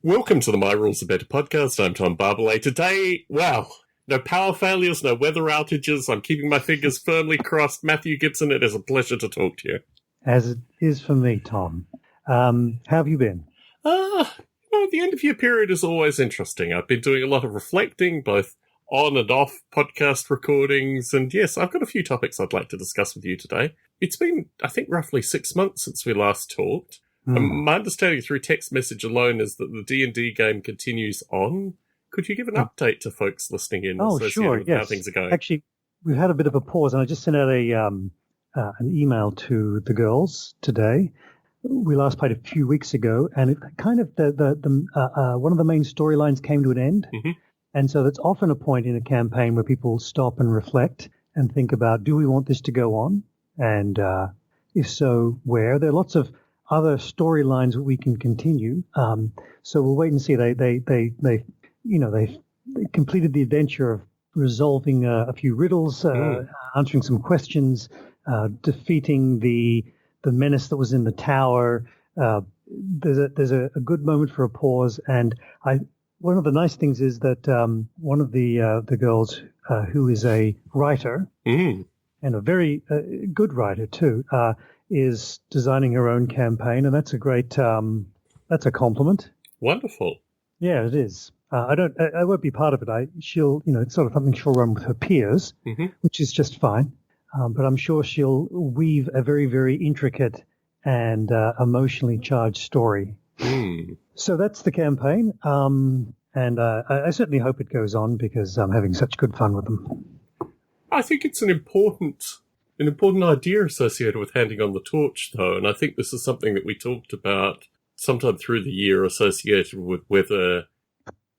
Welcome to the My Rules Are Better podcast. I'm Tom Barbalet. Today, no power failures, no weather outages. I'm keeping my fingers firmly crossed. Matthew Gibson, it is a pleasure to talk to you. As it is for me, Tom. How have you been? The end of year period is always interesting. I've been doing a lot of reflecting, both on and off podcast recordings. And yes, I've got a few topics I'd like to discuss with you today. It's been, I think, roughly 6 months since we last talked. My understanding through text message alone is that the D&D game continues on. Could you give an update to folks listening in? Oh, sure, with yes. how things are going? Actually, we've had a bit of a pause, and I just sent out an email to the girls today. We last played a few weeks ago, and it kind of one of the main storylines came to an end. Mm-hmm. And so that's often a point in a campaign where people stop and reflect and think about, do we want this to go on? And if so, where? There are lots of other storylines that we can continue. So we'll wait and see. They completed the adventure of resolving a few riddles, answering some questions, defeating the menace that was in the tower. There's a good moment for a pause, and one of the nice things is that one of the girls who is a writer and a very good writer too is designing her own campaign, and that's a great that's a compliment. Wonderful. Yeah, it is. I won't be part of it. It's sort of something she'll run with her peers, which is just fine. But I'm sure she'll weave a very, very intricate and emotionally charged story. So that's the campaign. And I certainly hope it goes on because I'm having such good fun with them. I think it's an important idea associated with handing on the torch, though. And I think this is something that we talked about sometime through the year associated with whether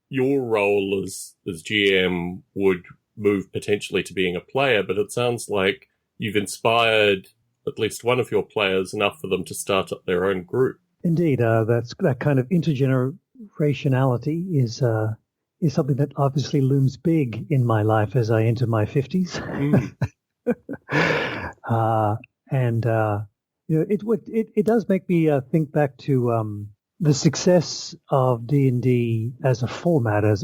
your role as GM would move potentially to being a player, but it sounds like you've inspired at least one of your players enough for them to start up their own group. Indeed, that kind of intergenerationality is something that obviously looms big in my life as I enter my 50s. It does make me think back to the success of D&D as a format. As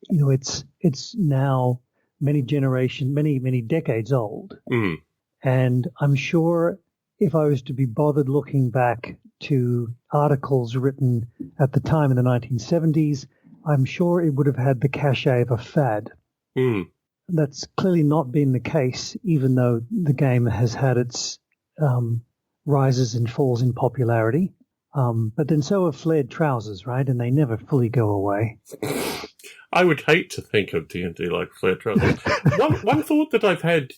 it's now many decades old, and I'm sure if I was to be bothered looking back to articles written at the time in the 1970s, I'm sure it would have had the cachet of a fad. That's clearly not been the case, even though the game has had its rises and falls in popularity. But then so have flared trousers, right? And they never fully go away. I would hate to think of D&D like flared trousers. One thought that I've had,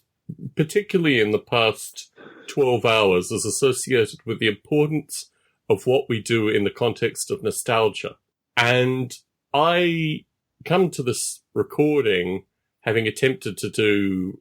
particularly in the past 12 hours, is associated with the importance of what we do in the context of nostalgia. And I come to this recording having attempted to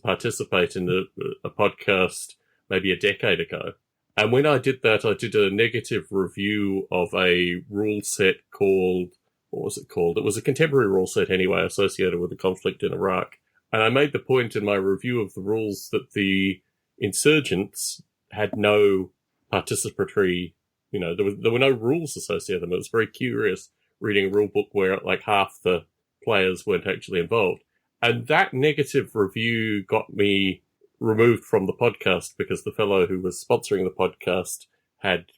participate in a podcast maybe a decade ago. And when I did that, I did a negative review of a rule set called, what was it called? It was a contemporary rule set anyway, associated with the conflict in Iraq. And I made the point in my review of the rules that the insurgents had no participatory, there were no rules associated with them. It was very curious reading a rule book where like half the players weren't actually involved. And that negative review got me removed from the podcast because the fellow who was sponsoring the podcast had,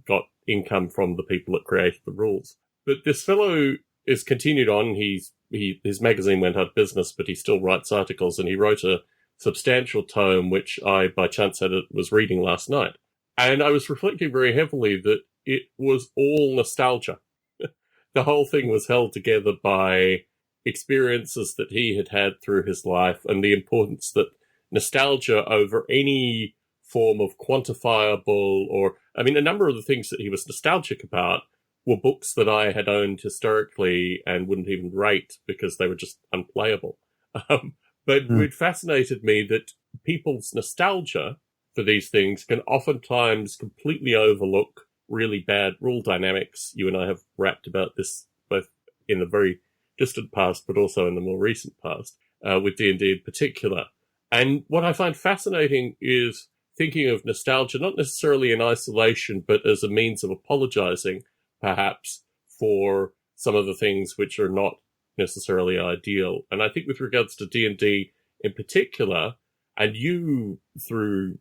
got income from the people that created the rules. But this fellow is continued on. His magazine went out of business, but he still writes articles, and he wrote a substantial tome, which I, by chance, was reading last night. And I was reflecting very heavily that it was all nostalgia. The whole thing was held together by experiences that he had had through his life and the importance that nostalgia over any form of quantifiable a number of the things that he was nostalgic about were books that I had owned historically and wouldn't even rate because they were just unplayable. But it fascinated me that people's nostalgia for these things can oftentimes completely overlook really bad rule dynamics. You and I have rapped about this both in the very distant past, but also in the more recent past, with D&D in particular. And what I find fascinating is thinking of nostalgia, not necessarily in isolation, but as a means of apologizing, perhaps, for some of the things which are not necessarily ideal. And I think with regards to D&D in particular, and you, through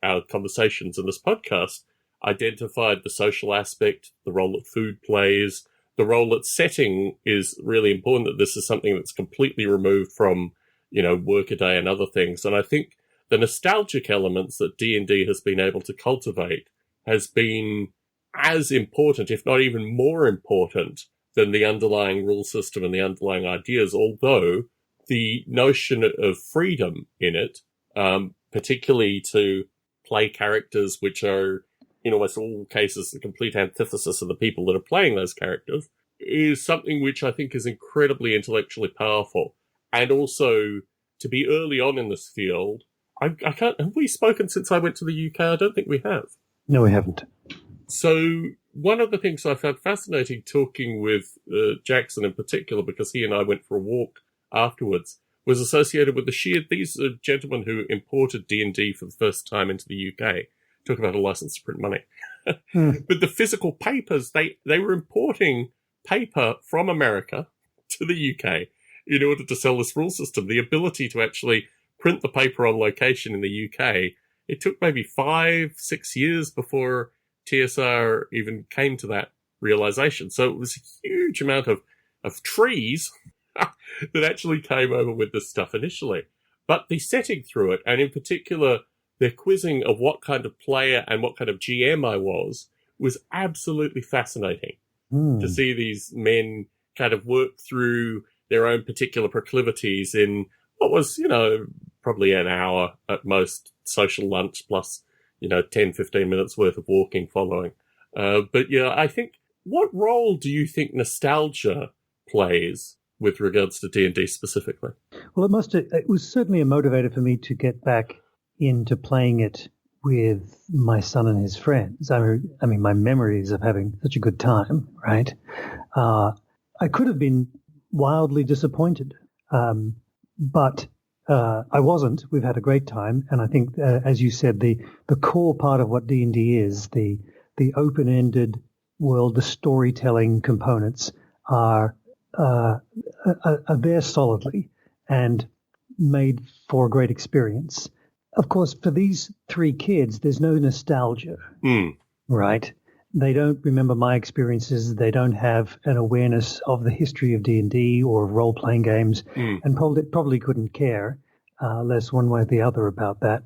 our conversations in this podcast, identified the social aspect, the role that food plays, the role that setting is really important, that this is something that's completely removed from, workaday and other things. And I think the nostalgic elements that D&D has been able to cultivate has been as important, if not even more important, than the underlying rule system and the underlying ideas, although the notion of freedom in it, particularly to play characters which are, in almost all cases, the complete antithesis of the people that are playing those characters, is something which I think is incredibly intellectually powerful. And also, to be early on in this field, I can't... Have we spoken since I went to the UK? I don't think we have. No, we haven't. So one of the things I found fascinating talking with Jackson in particular, because he and I went for a walk afterwards, was associated with these are gentlemen who imported D&D for the first time into the UK. Talk about a license to print money. But the physical papers, they were importing paper from America to the UK in order to sell this rule system. The ability to actually print the paper on location in the UK, it took maybe 5-6 years before TSR even came to that realization. So it was a huge amount of trees that actually came over with this stuff initially. But the setting through it, and in particular, their quizzing of what kind of player and what kind of GM I was absolutely fascinating to see these men kind of work through their own particular proclivities in what was, probably an hour at most social lunch plus, 10-15 minutes worth of walking following. But yeah, I think, what role do you think nostalgia plays with regards to D&D specifically? Well, it was certainly a motivator for me to get back into playing it with my son and his friends. I mean, my memories of having such a good time, right? I could have been wildly disappointed, but I wasn't. We've had a great time, and I think, as you said, the core part of what D&D is, the open-ended world, the storytelling components are there solidly and made for a great experience. Of course, for these 3 kids, there's no nostalgia, right? They don't remember my experiences. They don't have an awareness of the history of D&D or of role-playing games, and probably couldn't care less one way or the other about that.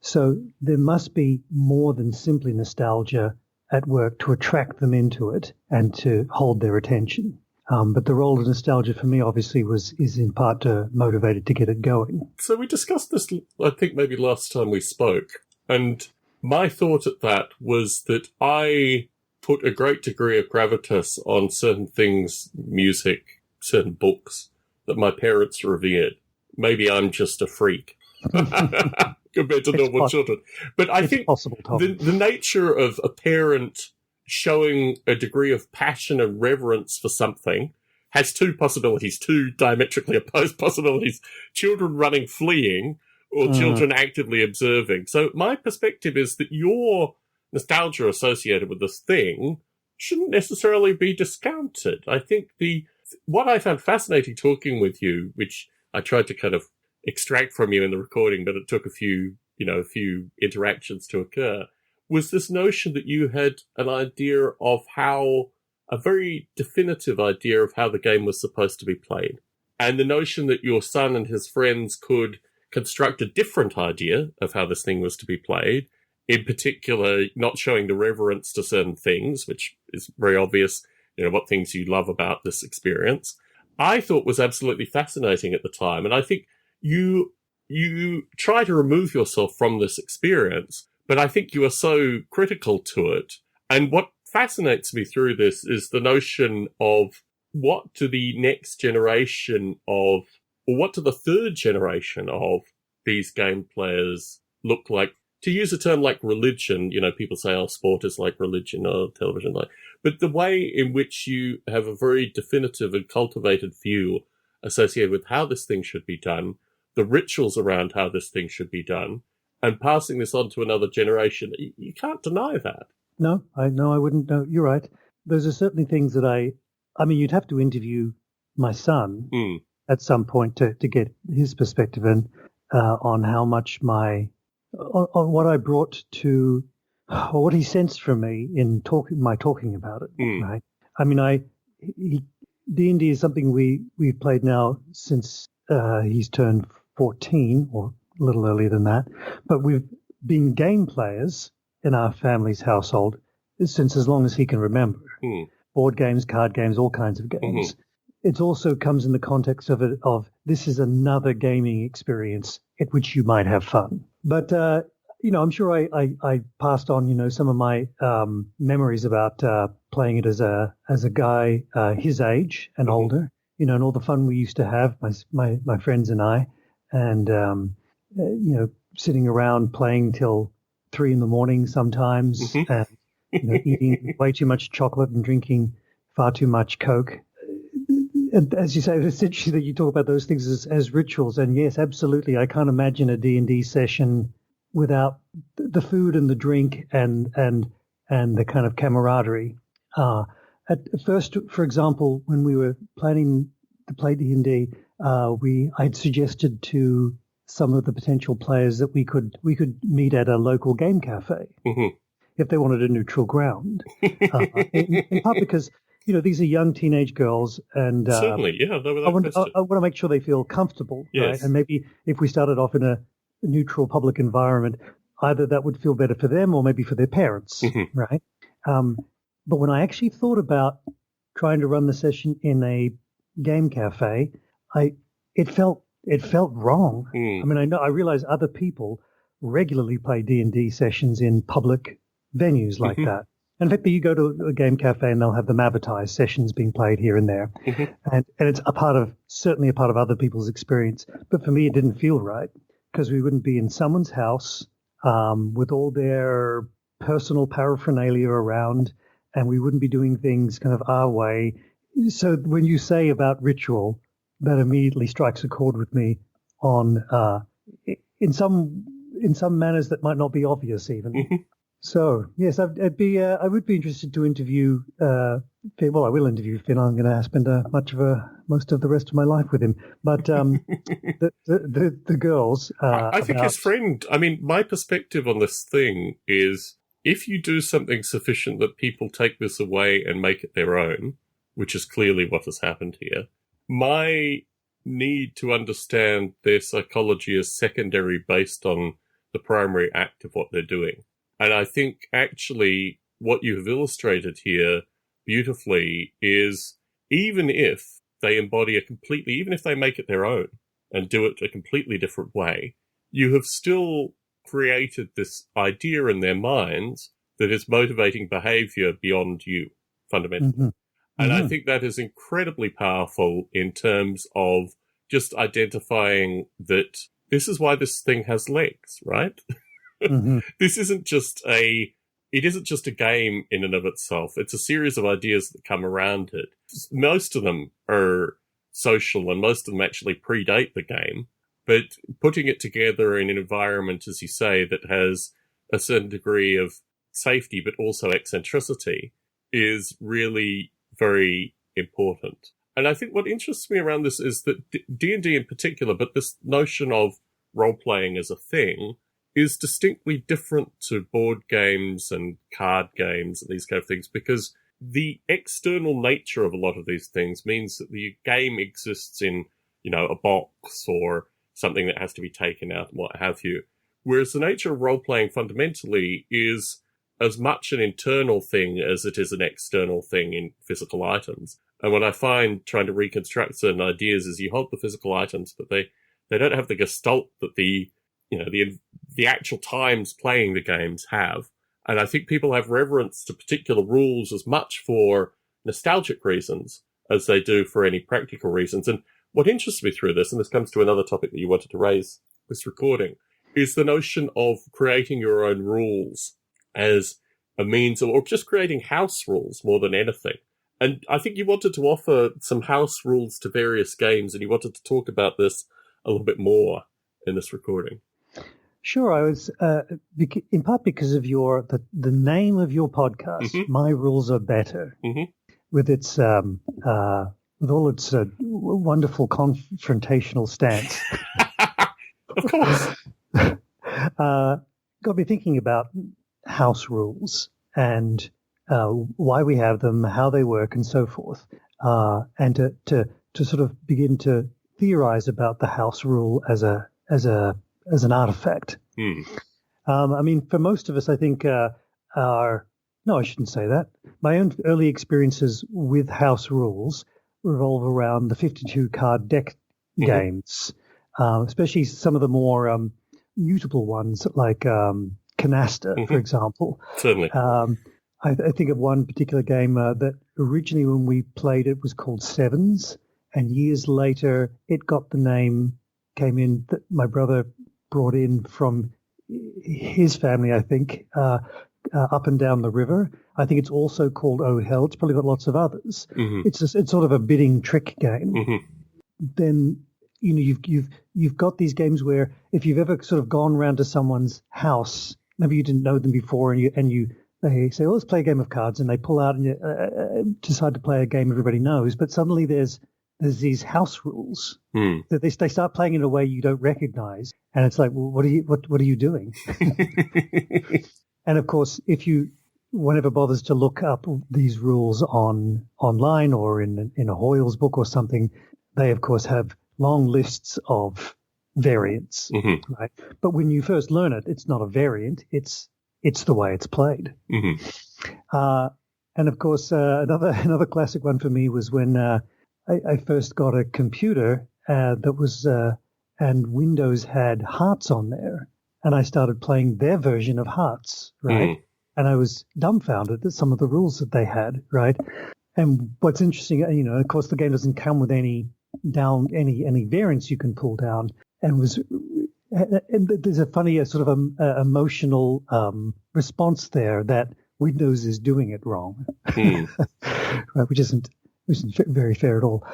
So there must be more than simply nostalgia at work to attract them into it and to hold their attention. But the role of nostalgia for me, obviously, is in part motivated to get it going. So we discussed this, I think, maybe last time we spoke, and my thought at that was that I put a great degree of gravitas on certain things, music, certain books, that my parents revered. Maybe I'm just a freak compared to normal children. But I think the nature of a parent showing a degree of passion and reverence for something has 2 possibilities, 2 diametrically opposed possibilities: children running, fleeing, or children actively observing. So my perspective is that your nostalgia associated with this thing shouldn't necessarily be discounted. I think what I found fascinating talking with you, which I tried to kind of extract from you in the recording, but it took a few interactions to occur, was this notion that you had an idea of a very definitive idea of how the game was supposed to be played. And the notion that your son and his friends could construct a different idea of how this thing was to be played, in particular, not showing the reverence to certain things, which is very obvious, what things you love about this experience, I thought was absolutely fascinating at the time. And I think you try to remove yourself from this experience, but I think you are so critical to it. And what fascinates me through this is the notion of what to the next generation of, or what to the 3rd generation of these game players look like. To use a term like religion, people say, oh, sport is like religion or television, but the way in which you have a very definitive and cultivated view associated with how this thing should be done, the rituals around how this thing should be done, and passing this on to another generation, you can't deny that. No, I wouldn't. No, you're right. Those are certainly things that I mean, you'd have to interview my son at some point to get his perspective and on how much on what I brought to, or what he sensed from me in talking about it. Right. I mean, D&D is something we've played now since he's turned 14, or a little earlier than that. But we've been game players in our family's household since as long as he can remember. Board games, card games, all kinds of games. It also comes in the context of this is another gaming experience at which you might have fun. But I'm sure I passed on some of my memories about playing it as a guy his age and older, and all the fun we used to have, my friends and I, and sitting around playing till 3 a.m. sometimes, and eating way too much chocolate and drinking far too much Coke. And as you say, it's interesting that you talk about those things as rituals. And yes, absolutely, I can't imagine a D&D session without the food and the drink and the kind of camaraderie. At first, for example, when we were planning to play D&D, I'd suggested to some of the potential players that we could meet at a local game cafe if they wanted a neutral ground. In part because these are young teenage girls, and certainly, yeah, I want to make sure they feel comfortable, yes. Right? And maybe if we started off in a neutral public environment, either that would feel better for them or maybe for their parents, right? But when I actually thought about trying to run the session in a game cafe, it felt wrong. I mean, I realize other people regularly play D&D sessions in public venues like that. In fact, you go to a game cafe and they'll have them advertised, sessions being played here and there. And it's certainly a part of other people's experience. But for me, it didn't feel right because we wouldn't be in someone's house with all their personal paraphernalia around, and we wouldn't be doing things kind of our way. So when you say about ritual, that immediately strikes a chord with me on in some manners that might not be obvious even. So yes, I would be interested to interview. I will interview Finn. I'm going to spend most of the rest of my life with him. But the girls. I think his friend. I mean, my perspective on this thing is, if you do something sufficient that people take this away and make it their own, which is clearly what has happened here, my need to understand their psychology is secondary based on the primary act of what they're doing. And I think actually what you have illustrated here beautifully is, even if they embody even if they make it their own and do it a completely different way, you have still created this idea in their minds that is motivating behavior beyond you, fundamentally. And I think that is incredibly powerful in terms of just identifying that this is why this thing has legs, right? This isn't just it isn't just a game in and of itself. It's a series of ideas that come around it. Most of them are social and most of them actually predate the game. But putting it together in an environment, as you say, that has a certain degree of safety but also eccentricity is really very important. And I think what interests me around this is that D&D in particular, but this notion of role-playing as a thing, is distinctly different to board games and card games and these kind of things, because the external nature of a lot of these things means that the game exists in, a box or something that has to be taken out and what have you. Whereas the nature of role-playing fundamentally is as much an internal thing as it is an external thing in physical items. And what I find trying to reconstruct certain ideas is you hold the physical items, but they don't have the gestalt that the actual times playing the games have. And I think people have reverence to particular rules as much for nostalgic reasons as they do for any practical reasons. And what interests me through this, and this comes to another topic that you wanted to raise this recording, is the notion of creating your own rules as a means of, or just creating house rules more than anything. And I think you wanted to offer some house rules to various games, and you wanted to talk about this a little bit more in this recording. Sure, I was in part because of the name of your podcast. Mm-hmm. My Rules Are Better, Mm-hmm. with its with all its wonderful confrontational stance. Of course. Got me thinking about house rules and why we have them, how they work, and so forth, and to sort of begin to theorize about the house rule as an artifact. I mean, for most of us, I think no, I shouldn't say that. My own early experiences with house rules revolve around the 52 card deck games, especially some of the more mutable ones like Canasta, for example. Certainly. I think of one particular game that originally when we played it was called Sevens, and years later it got the name, came in, that my brother brought in from his family, I think, up and down the river. I think it's also called Oh Hell. It's probably got lots of others. It's sort of a bidding trick game. Then you've got these games where if you've ever sort of gone round to someone's house, maybe you didn't know them before, and they say, "Well, let's play a game of cards," and they pull out and you decide to play a game everybody knows, but suddenly there's these house rules that they start playing in a way you don't recognize, and it's like, well, what are you doing? And of course, if one ever bothers to look up these rules online or in a Hoyle's book or something, they of course have long lists of variants, right? But when you first learn it, it's not a variant; it's the way it's played. And of course, another classic one for me was when I first got a computer that was and Windows had Hearts on there, and I started playing their version of Hearts, right? And I was dumbfounded at some of the rules that they had, right? And what's interesting, of course, the game doesn't come with any variants you can pull down, and there's a funny sort of emotional response there that Windows is doing it wrong, right, which isn't very fair at all.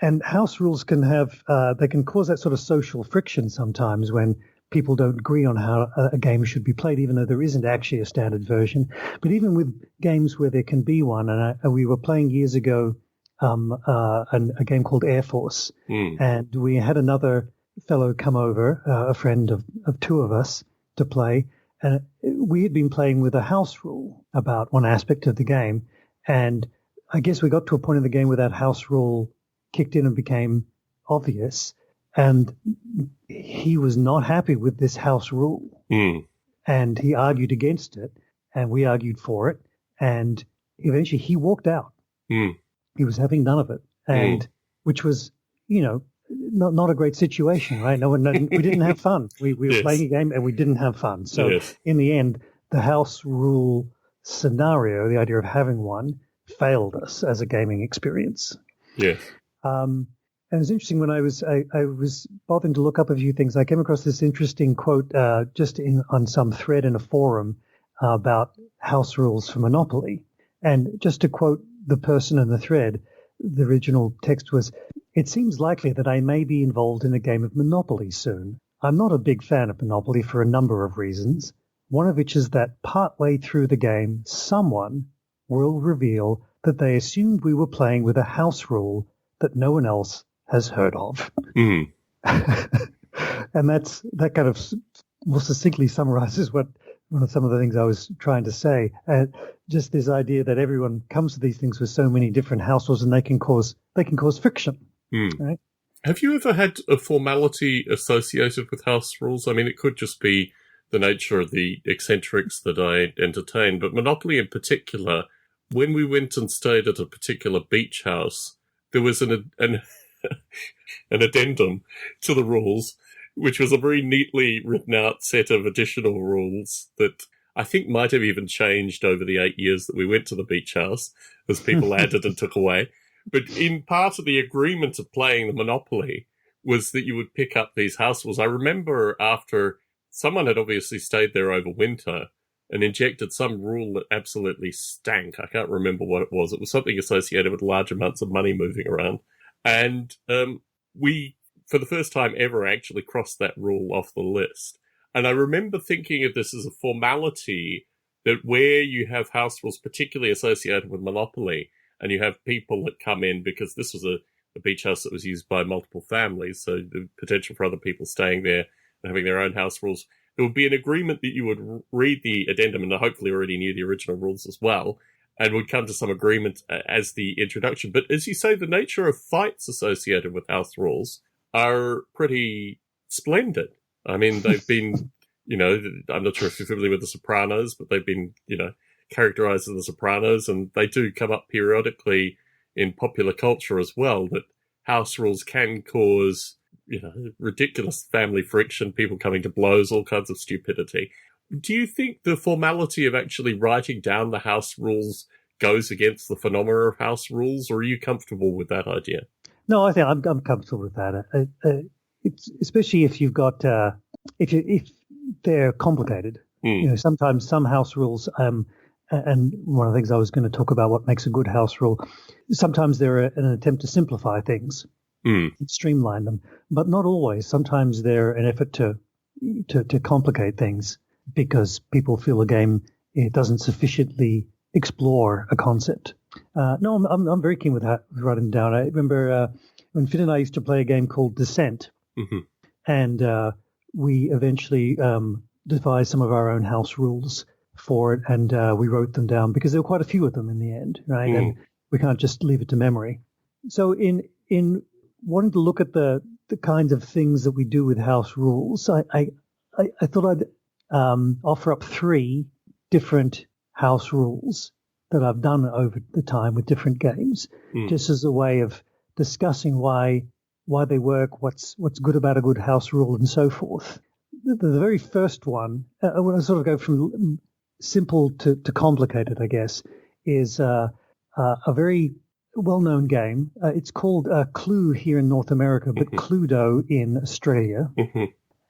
And house rules can can cause that sort of social friction sometimes when people don't agree on how a game should be played, even though there isn't actually a standard version. But even with games where there can be one, and we were playing years ago a game called Air Force, and we had another fellow come over, a friend of two of us, to play, and we had been playing with a house rule about one aspect of the game, and I guess we got to a point in the game where that house rule kicked in and became obvious, and he was not happy with this house rule, and he argued against it, and we argued for it, and eventually he walked out. He was having none of it, and which was, not a great situation, right? We didn't have fun. We were playing a game and we didn't have fun. So in the end, the house rule scenario, the idea of having one, failed us as a gaming experience. Yes. And it was interesting when I was bothering to look up a few things. I came across this interesting quote just on some thread in a forum about house rules for Monopoly. And just to quote the person in the thread, the original text was, "It seems likely that I may be involved in a game of Monopoly soon. I'm not a big fan of Monopoly for a number of reasons, one of which is that partway through the game, someone will reveal that they assumed we were playing with a house rule that no one else has heard of." And that kind of more succinctly summarizes some of the things I was trying to say. Just this idea that everyone comes to these things with so many different house rules, and they can cause friction. Right? Have you ever had a formality associated with house rules? I mean, it could just be the nature of the eccentrics that I entertain, but Monopoly in particular, when we went and stayed at a particular beach house, there was an addendum to the rules, which was a very neatly written out set of additional rules that I think might have even changed over the 8 years that we went to the beach house as people added and took away. But in part of the agreement of playing the Monopoly was that you would pick up these house rules. I remember after someone had obviously stayed there over winter and injected some rule that absolutely stank. I can't remember what it was. It was something associated with large amounts of money moving around. And we, for the first time ever, actually crossed that rule off the list. And I remember thinking of this as a formality that where you have house rules, particularly associated with Monopoly, and you have people that come in because this was a beach house that was used by multiple families, so the potential for other people staying there and having their own house rules. There would be an agreement that you would read the addendum, and hopefully already knew the original rules as well, and would come to some agreement as the introduction. But as you say, the nature of fights associated with house rules are pretty splendid. I mean, they've been, I'm not sure if you're familiar with The Sopranos, but they've been, characterized as The Sopranos, and they do come up periodically in popular culture as well, that house rules can cause, ridiculous family friction, people coming to blows, all kinds of stupidity. Do you think the formality of actually writing down the house rules goes against the phenomena of house rules, or are you comfortable with that idea? No, I think I'm comfortable with that. It's, especially if you've got if they're complicated. Sometimes some house rules, and one of the things I was going to talk about, what makes a good house rule, sometimes they're an attempt to simplify things, streamline them, but not always. Sometimes they're an effort to complicate things because people feel a game it doesn't sufficiently explore a concept. No, I'm very keen with writing down. I remember when Finn and I used to play a game called Descent, and we eventually devised some of our own house rules for it, and we wrote them down because there were quite a few of them in the end, right? And we can't just leave it to memory. So in wanting to look at the kinds of things that we do with house rules, I thought I'd offer up 3 different house rules that I've done over the time with different games, just as a way of discussing why they work, what's good about a good house rule, and so forth. The very first one, I want to sort of go from simple to complicated, I guess, is a very well-known game. It's called Clue here in North America, but Cluedo in Australia.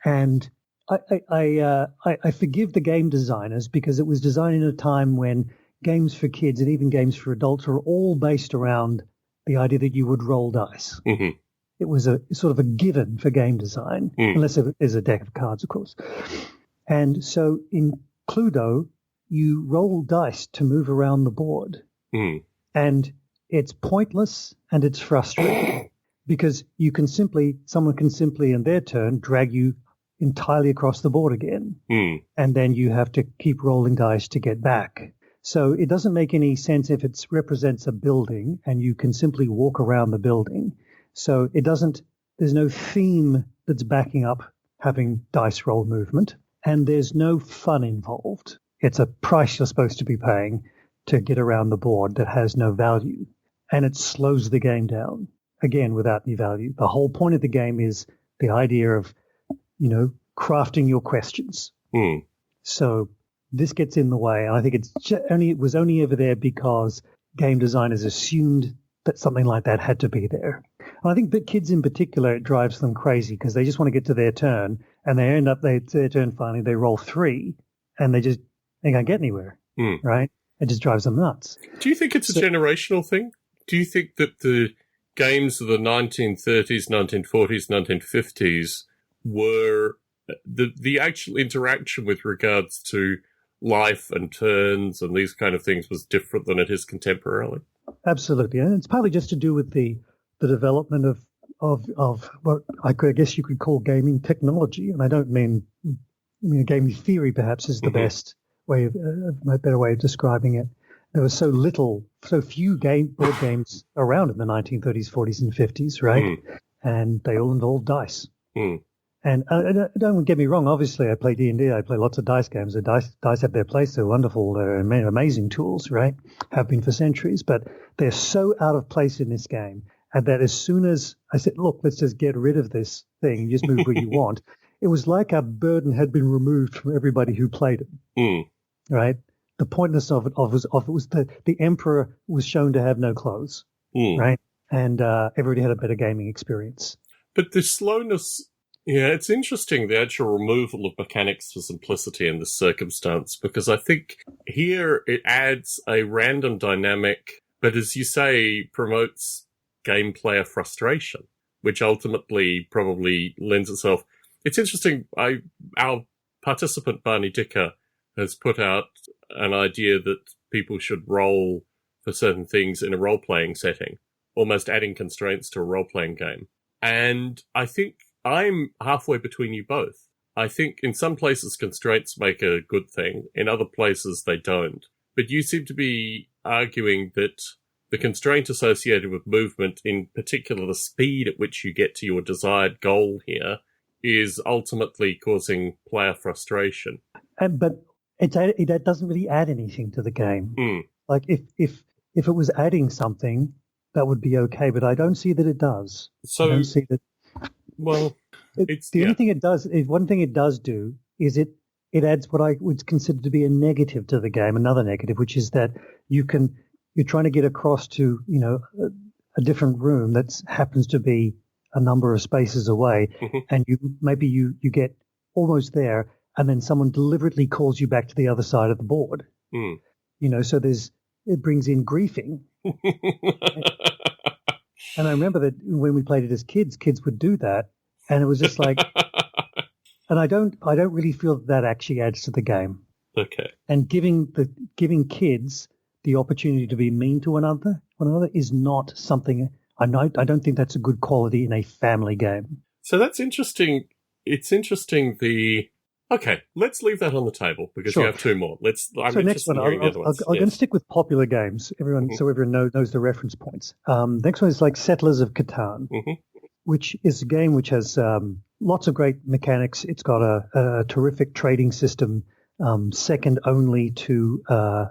And I forgive the game designers because it was designed in a time when games for kids and even games for adults are all based around the idea that you would roll dice. It was a sort of a given for game design, unless there's a deck of cards, of course. And so in Cluedo, you roll dice to move around the board. And it's pointless and it's frustrating because someone can simply, in their turn, drag you entirely across the board again. And then you have to keep rolling dice to get back. So it doesn't make any sense if it represents a building and you can simply walk around the building. So there's no theme that's backing up having dice roll movement, and there's no fun involved. It's a price you're supposed to be paying to get around the board that has no value, and it slows the game down, again, without any value. The whole point of the game is the idea of, crafting your questions. So this gets in the way, and I think it was only ever there because game designers assumed that something like that had to be there. And I think that kids in particular, it drives them crazy because they just want to get to their turn, and they end up, their turn finally, they roll 3, and they can't get anywhere, right? It just drives them nuts. Do you think it's a generational thing? Do you think that the games of the 1930s, 1940s, 1950s were the actual interaction with regards to life and turns and these kind of things was different than it is contemporarily? Absolutely. And it's partly just to do with the development of what I guess you could call gaming technology. And I don't mean gaming theory perhaps is the best way a better way of describing it. There was so few board games around in the 1930s, 40s, and 50s, right? And they all involved dice. And don't get me wrong, obviously I play D&D, I play lots of dice games. The dice have their place, they're wonderful, they're amazing tools, right? Have been for centuries, but they're so out of place in this game. And that as soon as I said, look, let's just get rid of this thing, you just move where you want, it was like a burden had been removed from everybody who played it, right? The pointlessness of it was the emperor was shown to have no clothes, right? And everybody had a better gaming experience. But the slowness, it's interesting, the actual removal of mechanics for simplicity in this circumstance, because I think here it adds a random dynamic, but as you say, promotes game player frustration, which ultimately probably lends itself. It's interesting, our participant Barney Dicker has put out an idea that people should roll for certain things in a role-playing setting, almost adding constraints to a role-playing game. And I think I'm halfway between you both. I think in some places constraints make a good thing, in other places they don't. But you seem to be arguing that the constraint associated with movement, in particular the speed at which you get to your desired goal here, is ultimately causing player frustration. But it doesn't really add anything to the game. Like if it was adding something, that would be okay, but I don't see that it does. So, I don't see that. Well, only thing it does is one thing it does do is it adds what I would consider to be a negative to the game, another negative, which is that you're trying to get across to a different room that happens to be a number of spaces away, and you get almost there, and then someone deliberately calls you back to the other side of the board. So it brings in griefing. And I remember that when we played it as kids would do that, and it was just like, and I don't really feel that actually adds to the game. Okay. And giving kids the opportunity to be mean to one another is not something. I don't think that's a good quality in a family game. So that's interesting. It's interesting. Okay, let's leave that on the table because you have two more. Next one, I'm going to stick with popular games. So everyone knows the reference points. Next one is like Settlers of Catan, which is a game which has lots of great mechanics. It's got a terrific trading system, second only to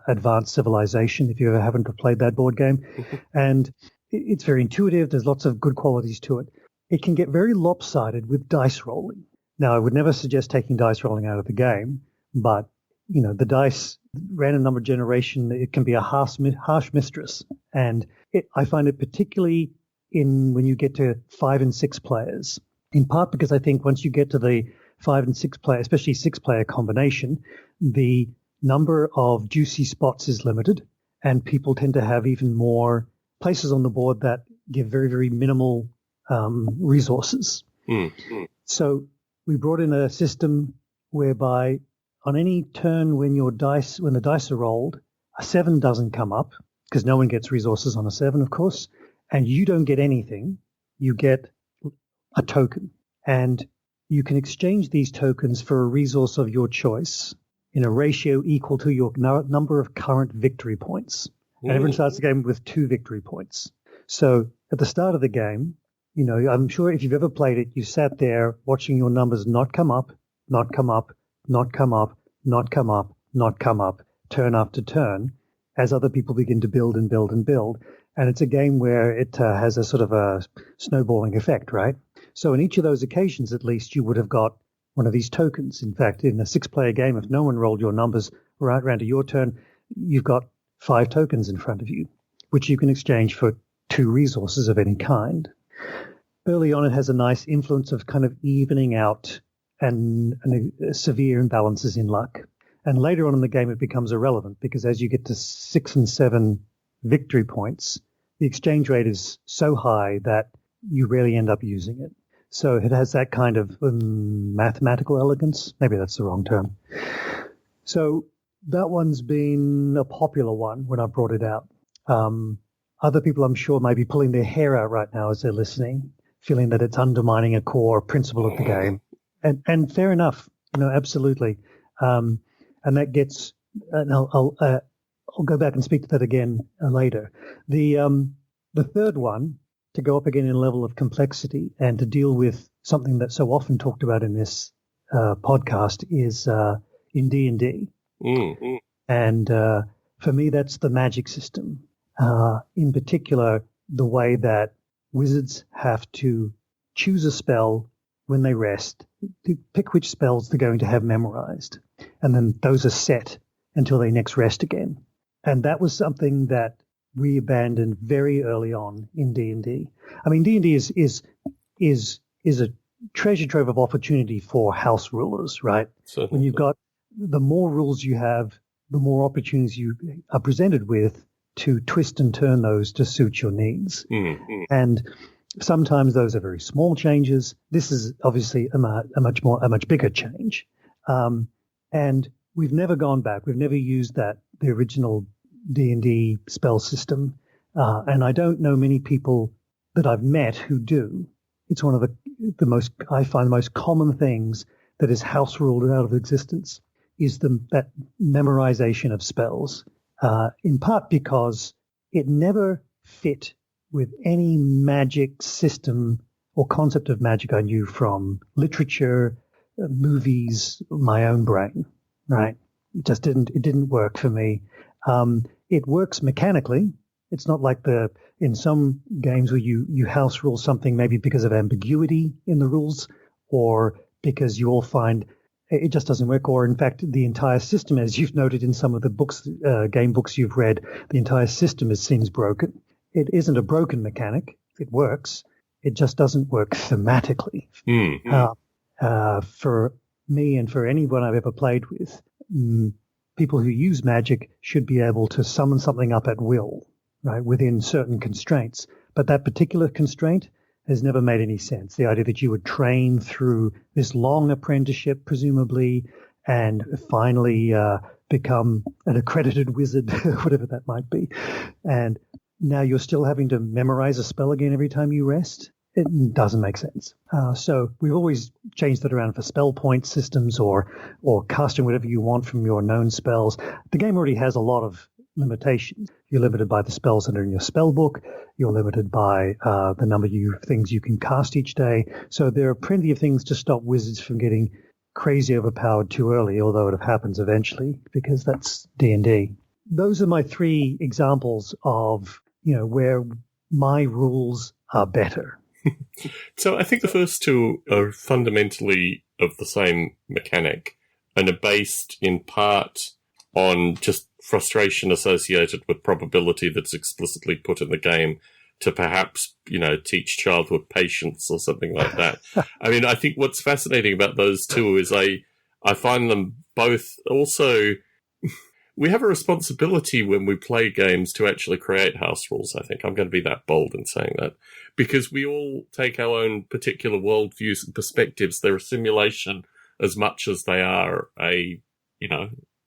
Advanced Civilization, if you ever haven't played that board game. And it's very intuitive. There's lots of good qualities to it. It can get very lopsided with dice rolling. Now, I would never suggest taking dice rolling out of the game, but, the dice, random number generation, it can be a harsh mistress. And I find it particularly when you get to 5 and 6 players, in part because I think once you get to the 5 and 6 player, especially 6-player combination, the number of juicy spots is limited, and people tend to have even more places on the board that give very, very minimal resources. So we brought in a system whereby on any turn when the dice are rolled, a 7 doesn't come up because no one gets resources on a 7, of course, and you don't get anything. You get a token, and you can exchange these tokens for a resource of your choice in a ratio equal to your number of current victory points. And everyone starts the game with 2 victory points. So at the start of the game, I'm sure if you've ever played it, you sat there watching your numbers not come up, not come up, not come up, not come up, not come up, turn after turn, as other people begin to build and build and build. And it's a game where it has a sort of a snowballing effect, right? So in each of those occasions, at least, you would have got one of these tokens. In fact, in a 6-player game, if no one rolled your numbers right around to your turn, you've got 5 tokens in front of you, which you can exchange for 2 resources of any kind. Early on, it has a nice influence of kind of evening out and severe imbalances in luck. And later on in the game, it becomes irrelevant because as you get to 6 and 7 victory points, the exchange rate is so high that you rarely end up using it. So it has that kind of mathematical elegance. Maybe that's the wrong term. So that one's been a popular one when I brought it out. Other people, I'm sure, may be pulling their hair out right now as they're listening, feeling that it's undermining a core principle of the game. And fair enough, absolutely. And that gets, and I'll go back and speak to that again later. The third one, to go up again in a level of complexity and to deal with something that's so often talked about in this podcast is in D&D. And for me, that's the magic system. In particular, the way that wizards have to choose a spell when they rest, to pick which spells they're going to have memorized, and then those are set until they next rest again. And that was something that we abandoned very early on in D&D. I mean, D&D is a treasure trove of opportunity for house rulers, right? Certainly. When you've got the more rules you have, the more opportunities you are presented with to twist and turn those to suit your needs. And sometimes those are very small changes. This is obviously a much bigger change. And we've never gone back. We've never used the original D&D spell system. And I don't know many people that I've met who do. It's one of I find the most common things that is house ruled out of existence is that memorization of spells, in part because it never fit with any magic system or concept of magic I knew from literature, movies, my own brain, right? It didn't work for me. It works mechanically. It's not like in some games where you house rule something maybe because of ambiguity in the rules or because you all find it just doesn't work, or in fact the entire system, as you've noted in some of the books, game books you've read, the entire system seems broken. It isn't a broken mechanic. It works. It just doesn't work thematically. For me and for anyone I've ever played with, people who use magic should be able to summon something up at will, right, within certain constraints. But that particular constraint has never made any sense. The idea that you would train through this long apprenticeship, presumably, and finally become an accredited wizard, whatever that might be. And now you're still having to memorize a spell again every time you rest. It doesn't make sense. So we've always changed that around for spell point systems or casting whatever you want from your known spells. The game already has a lot of limitations. You're limited by the spells that are in your spell book. You're limited by the number of things you can cast each day. So there are plenty of things to stop wizards from getting crazy overpowered too early, although it happens eventually, because that's D&D. Those are my three examples of, where my rules are better. So I think the first two are fundamentally of the same mechanic and are based in part on just frustration associated with probability that's explicitly put in the game to perhaps, teach childhood patience or something like that. I mean, I think what's fascinating about those two is I find them both also... We have a responsibility when we play games to actually create house rules, I think. I'm going to be that bold in saying that. Because we all take our own particular worldviews and perspectives. They're a simulation as much as they are an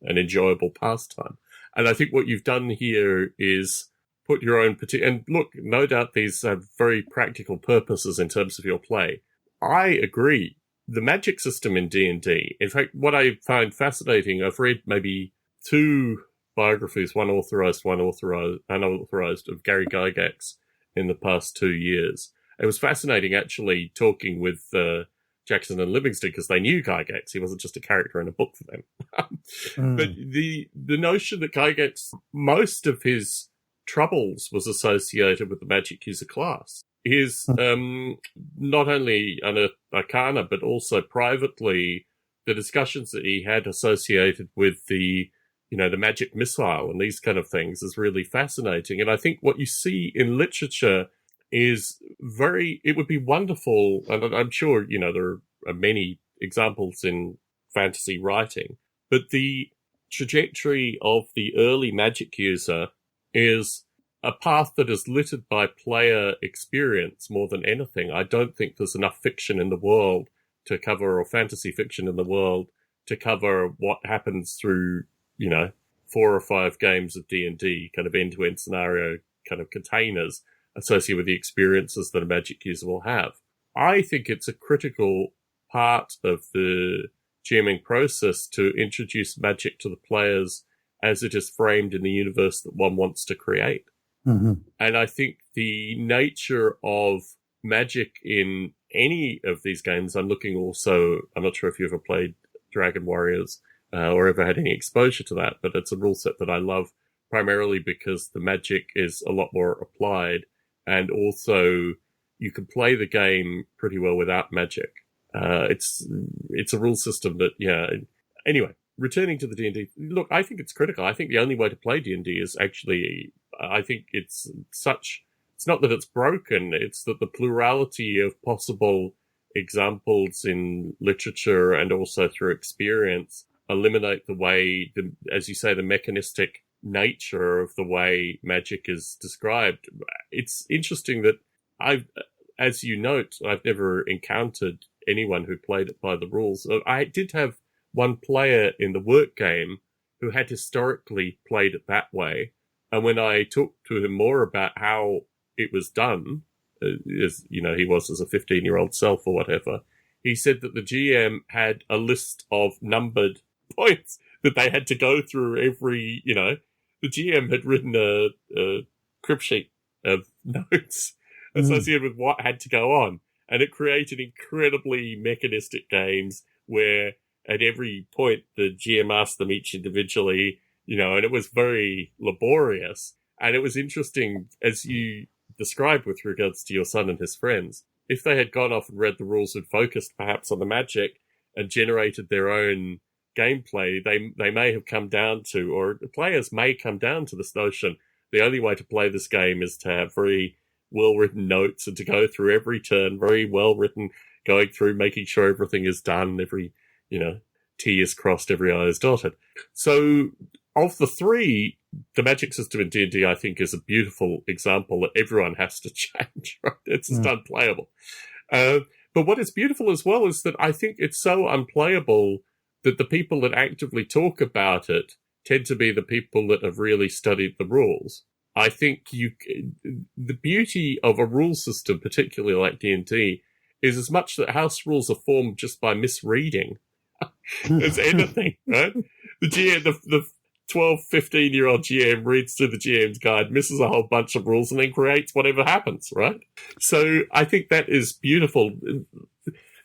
enjoyable pastime. And I think what you've done here is put your own and look, no doubt these have very practical purposes in terms of your play. I agree. The magic system in D&D, in fact, what I find fascinating, I've read maybe 2 biographies, one authorized, unauthorized, of Gary Gygax in the past 2 years. It was fascinating actually talking with Jackson and Livingston because they knew Gygax. He wasn't just a character in a book for them. But the notion that Gygax, most of his troubles was associated with the magic user class. His not only Unearthed Arcana, but also privately, the discussions that he had associated with the magic missile and these kind of things is really fascinating. And I think what you see in literature is it would be wonderful. And I'm sure, there are many examples in fantasy writing, but the trajectory of the early magic user is a path that is littered by player experience more than anything. I don't think there's enough fiction in the world to cover, or fantasy fiction in the world to cover what happens through 4 or 5 games of D&D, kind of end-to-end scenario kind of containers associated with the experiences that a magic user will have. I think it's a critical part of the GMing process to introduce magic to the players as it is framed in the universe that one wants to create. Mm-hmm. And I think the nature of magic in any of these games, I'm not sure if you ever played Dragon Warriors, or ever had any exposure to that, but it's a rule set that I love primarily because the magic is a lot more applied, and also you can play the game pretty well without magic. It's a rule system that, Anyway, returning to the D&D, look, I think it's critical. I think the only way to play D&D is actually, I think it's not that it's broken, it's that the plurality of possible examples in literature and also through experience eliminate the way, as you say, the mechanistic nature of the way magic is described. It's interesting that as you note, I've never encountered anyone who played it by the rules. I did have one player in the work game who had historically played it that way. And when I talked to him more about how it was done, as you know, he was as a 15-year-old self or whatever, he said that the GM had a list of numbered points that they had to go through every, the GM had written a crib sheet of notes associated with what had to go on. And it created incredibly mechanistic games where at every point the GM asked them each individually, and it was very laborious. And it was interesting, as you described with regards to your son and his friends, if they had gone off and read the rules and focused perhaps on the magic and generated their own gameplay, they may have come down to, or players may come down to this notion, the only way to play this game is to have very well-written notes and to go through every turn, very well-written, going through, making sure everything is done, every, T is crossed, every I is dotted. So of the three, the magic system in D&D, I think, is a beautiful example that everyone has to change, right? It's just unplayable. But what is beautiful as well is that I think it's so unplayable that the people that actively talk about it tend to be the people that have really studied the rules. I think the beauty of a rule system, particularly like D&D, is as much that house rules are formed just by misreading as anything, right? The GM, the 12, 15-year-old GM reads through the GM's guide, misses a whole bunch of rules, and then creates whatever happens, right? So I think that is beautiful.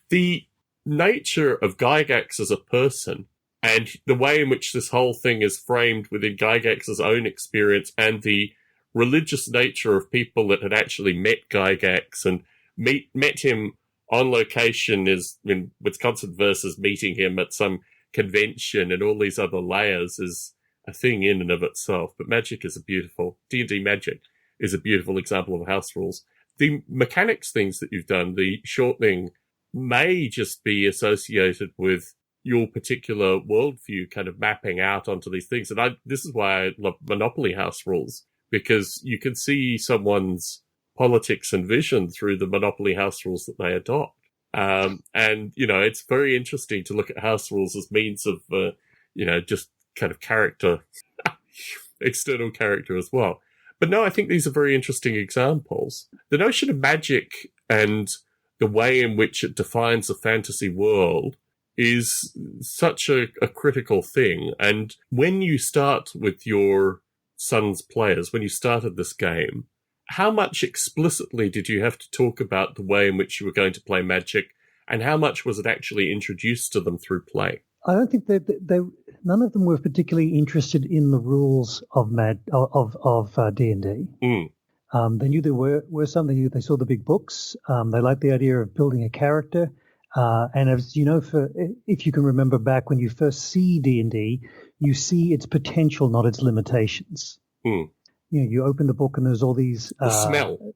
The nature of Gygax as a person and the way in which this whole thing is framed within Gygax's own experience and the religious nature of people that had actually met Gygax and met him on location is in Wisconsin versus meeting him at some convention and all these other layers is a thing in and of itself. But D&D magic is a beautiful example of house rules. The mechanics things that you've done, the shortening, may just be associated with your particular worldview kind of mapping out onto these things. And this is why I love Monopoly house rules, because you can see someone's politics and vision through the Monopoly house rules that they adopt. And, it's very interesting to look at house rules as means of, just kind of character, external character as well. But no, I think these are very interesting examples. The notion of magic and the way in which it defines a fantasy world is such a critical thing. And when you start with your son's players, when you started this game, how much explicitly did you have to talk about the way in which you were going to play magic, and how much was it actually introduced to them through play? I don't think none of them were particularly interested in the rules of D&D. They knew there were some. They saw the big books. They liked the idea of building a character. And as you know, if you can remember back when you first see D&D, you see its potential, not its limitations. You open the book and there's all these... The smell.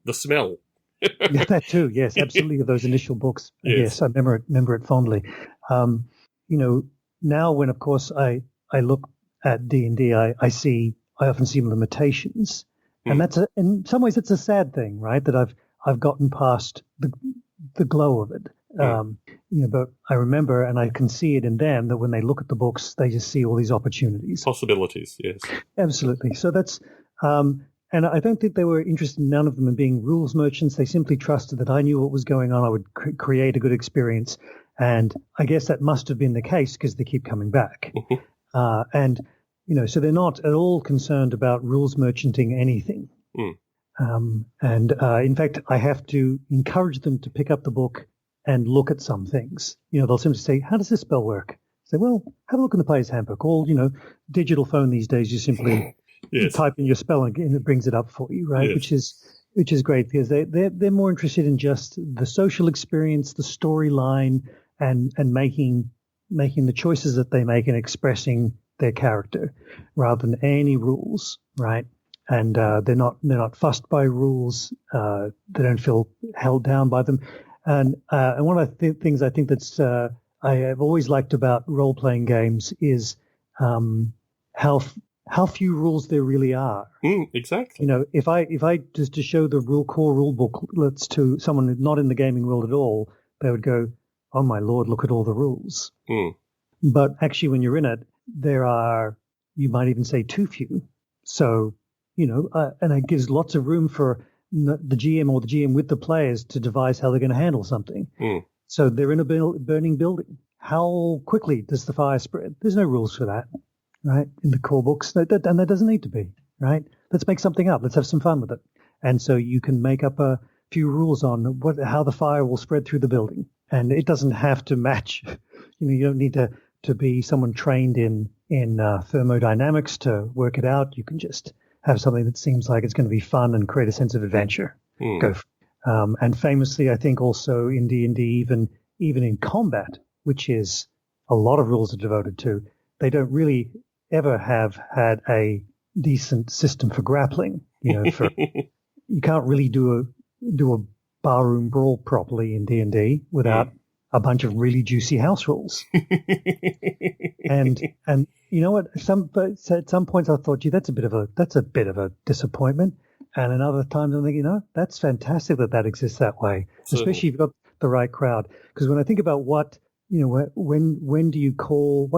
Yeah, that too, yes, absolutely, of those initial books. Yes, I remember it fondly. Now when, of course, I look at D&D, I often see limitations. And in some ways, it's a sad thing, right? That I've gotten past the glow of it. But I remember, and I can see it in them, that when they look at the books, they just see all these opportunities. Possibilities, yes. Absolutely. So that's, and I don't think they were interested, none of them, in being rules merchants. They simply trusted that I knew what was going on. I would create a good experience. And I guess that must have been the case because they keep coming back. So they're not at all concerned about rules merchanting anything. In fact, I have to encourage them to pick up the book and look at some things. They'll simply say, how does this spell work? Say, well, have a look in the player's handbook. All, digital phone these days, you simply type in your spell and it brings it up for you, right? Yes. Which is great because they're more interested in just the social experience, the storyline, and making the choices that they make and expressing their character rather than any rules, right? And they're not fussed by rules. They don't feel held down by them. And one of the things I think that's I have always liked about role playing games is how few rules there really are. Exactly. If I just to show the core rule booklets to someone not in the gaming world at all, they would go, "Oh my lord, look at all the rules." But actually, when you're in it, there are, you might even say, too few. So, and it gives lots of room for the GM or the GM with the players to devise how they're going to handle something. Mm. So they're in a burning building. How quickly does the fire spread? There's no rules for that, right? In the core books, and there doesn't need to be, right? Let's make something up. Let's have some fun with it. And so you can make up a few rules on how the fire will spread through the building. And it doesn't have to match. You don't need to be someone trained in thermodynamics to work it out. You can just have something that seems like it's going to be fun and create a sense of adventure. Go for it. And famously, I think also in D&D, even in combat, which is a lot of rules are devoted to, they don't really ever have had a decent system for grappling. You can't really do a barroom brawl properly in D&D without a bunch of really juicy house rules. and you know what? At some points I thought, gee, that's a bit of a disappointment. And in other times I'm thinking, that's fantastic that exists that way, especially if you've got the right crowd. Because when I think about what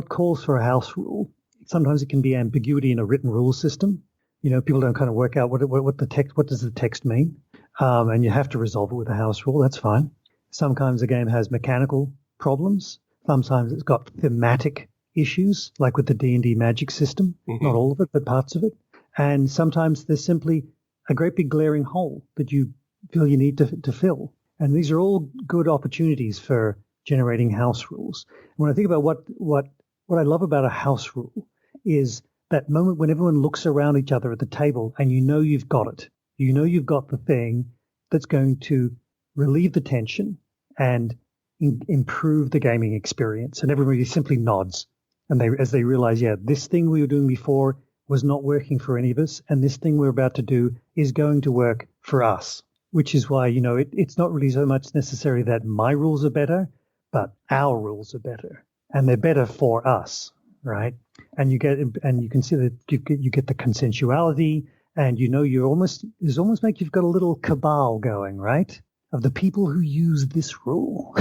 calls for a house rule, sometimes it can be ambiguity in a written rule system. People don't kind of work out what does the text mean, and you have to resolve it with a house rule. That's fine. Sometimes the game has mechanical problems. Sometimes it's got thematic issues, like with the D&D magic system. Mm-hmm. Not all of it, but parts of it. And sometimes there's simply a great big glaring hole that you feel you need to fill. And these are all good opportunities for generating house rules. And when I think about what I love about a house rule is that moment when everyone looks around each other at the table and you've got it. You've got the thing that's going to relieve the tension and improve the gaming experience. And everybody simply nods. And as they realize, this thing we were doing before was not working for any of us. And this thing we're about to do is going to work for us, which is why, it's not really so much necessary that my rules are better, but our rules are better. And they're better for us, right? And you can see that you get the consensuality, and it's almost like you've got a little cabal going, right? Of the people who use this rule.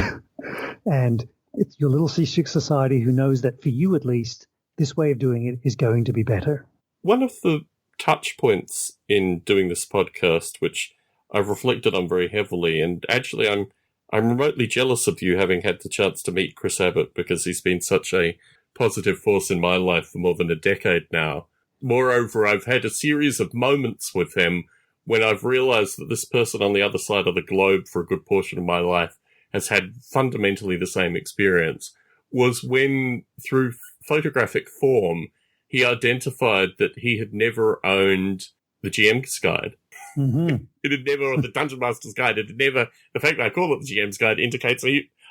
And it's your little C6 society who knows that for you at least, this way of doing it is going to be better. One of the touch points in doing this podcast, which I've reflected on very heavily, and actually I'm remotely jealous of you having had the chance to meet Chris Abbott, because he's been such a positive force in my life for more than a decade now. Moreover, I've had a series of moments with him when I've realized that this person on the other side of the globe for a good portion of my life has had fundamentally the same experience, was when, through photographic form, he identified that he had never owned the GM's Guide. Mm-hmm. It had never, or the Dungeon Master's Guide, it had never, the fact that I call it the GM's Guide indicates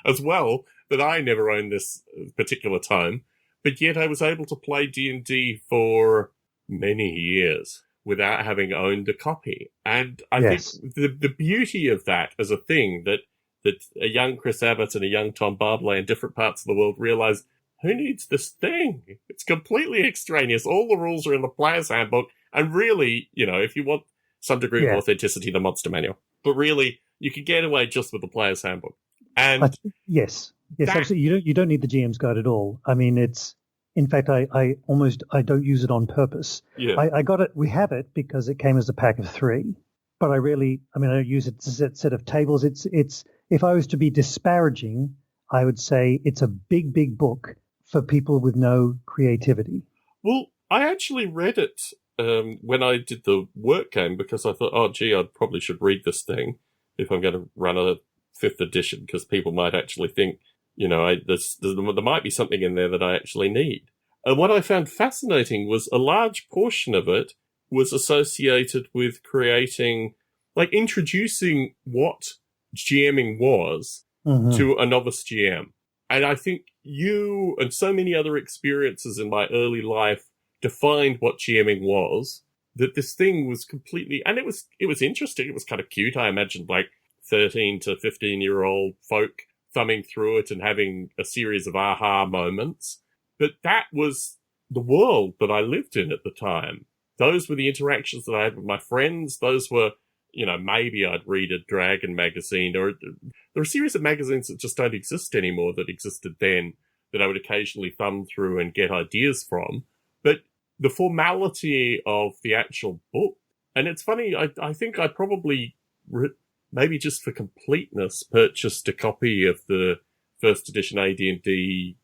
as well that I never owned this particular tome, but yet I was able to play D&D for many years without having owned a copy. And I think the beauty of that as a thing, that a young Chris Abbott and a young Tom Barbley in different parts of the world realize, who needs this thing? It's completely extraneous. All the rules are in the player's handbook. And really, if you want some degree of authenticity, the monster manual. But really, you can get away just with the player's handbook. And yes, absolutely. You don't need the GM's Guide at all. I mean, in fact, I don't use it on purpose. Yeah. I got it. We have it because it came as a pack of 3. But I don't use it as a set of tables. It's if I was to be disparaging, I would say it's a big, big book for people with no creativity. Well, I actually read it when I did the work game, because I thought, I probably should read this thing if I'm going to run a 5th edition, because people might actually think, there might be something in there that I actually need. And what I found fascinating was a large portion of it was associated with introducing what GMing was to a novice GM. And I think you and so many other experiences in my early life defined what GMing was, that this thing was completely, and it was interesting. It was kind of cute. I imagined 13 to 15-year-old folk thumbing through it and having a series of aha moments. But that was the world that I lived in at the time. Those were the interactions that I had with my friends. Those were, maybe I'd read a Dragon magazine, or there are a series of magazines that just don't exist anymore that existed then. that I would occasionally thumb through and get ideas from. But the formality of the actual book, and it's funny, I think I probably, maybe just for completeness, purchased a copy of the first edition AD&D,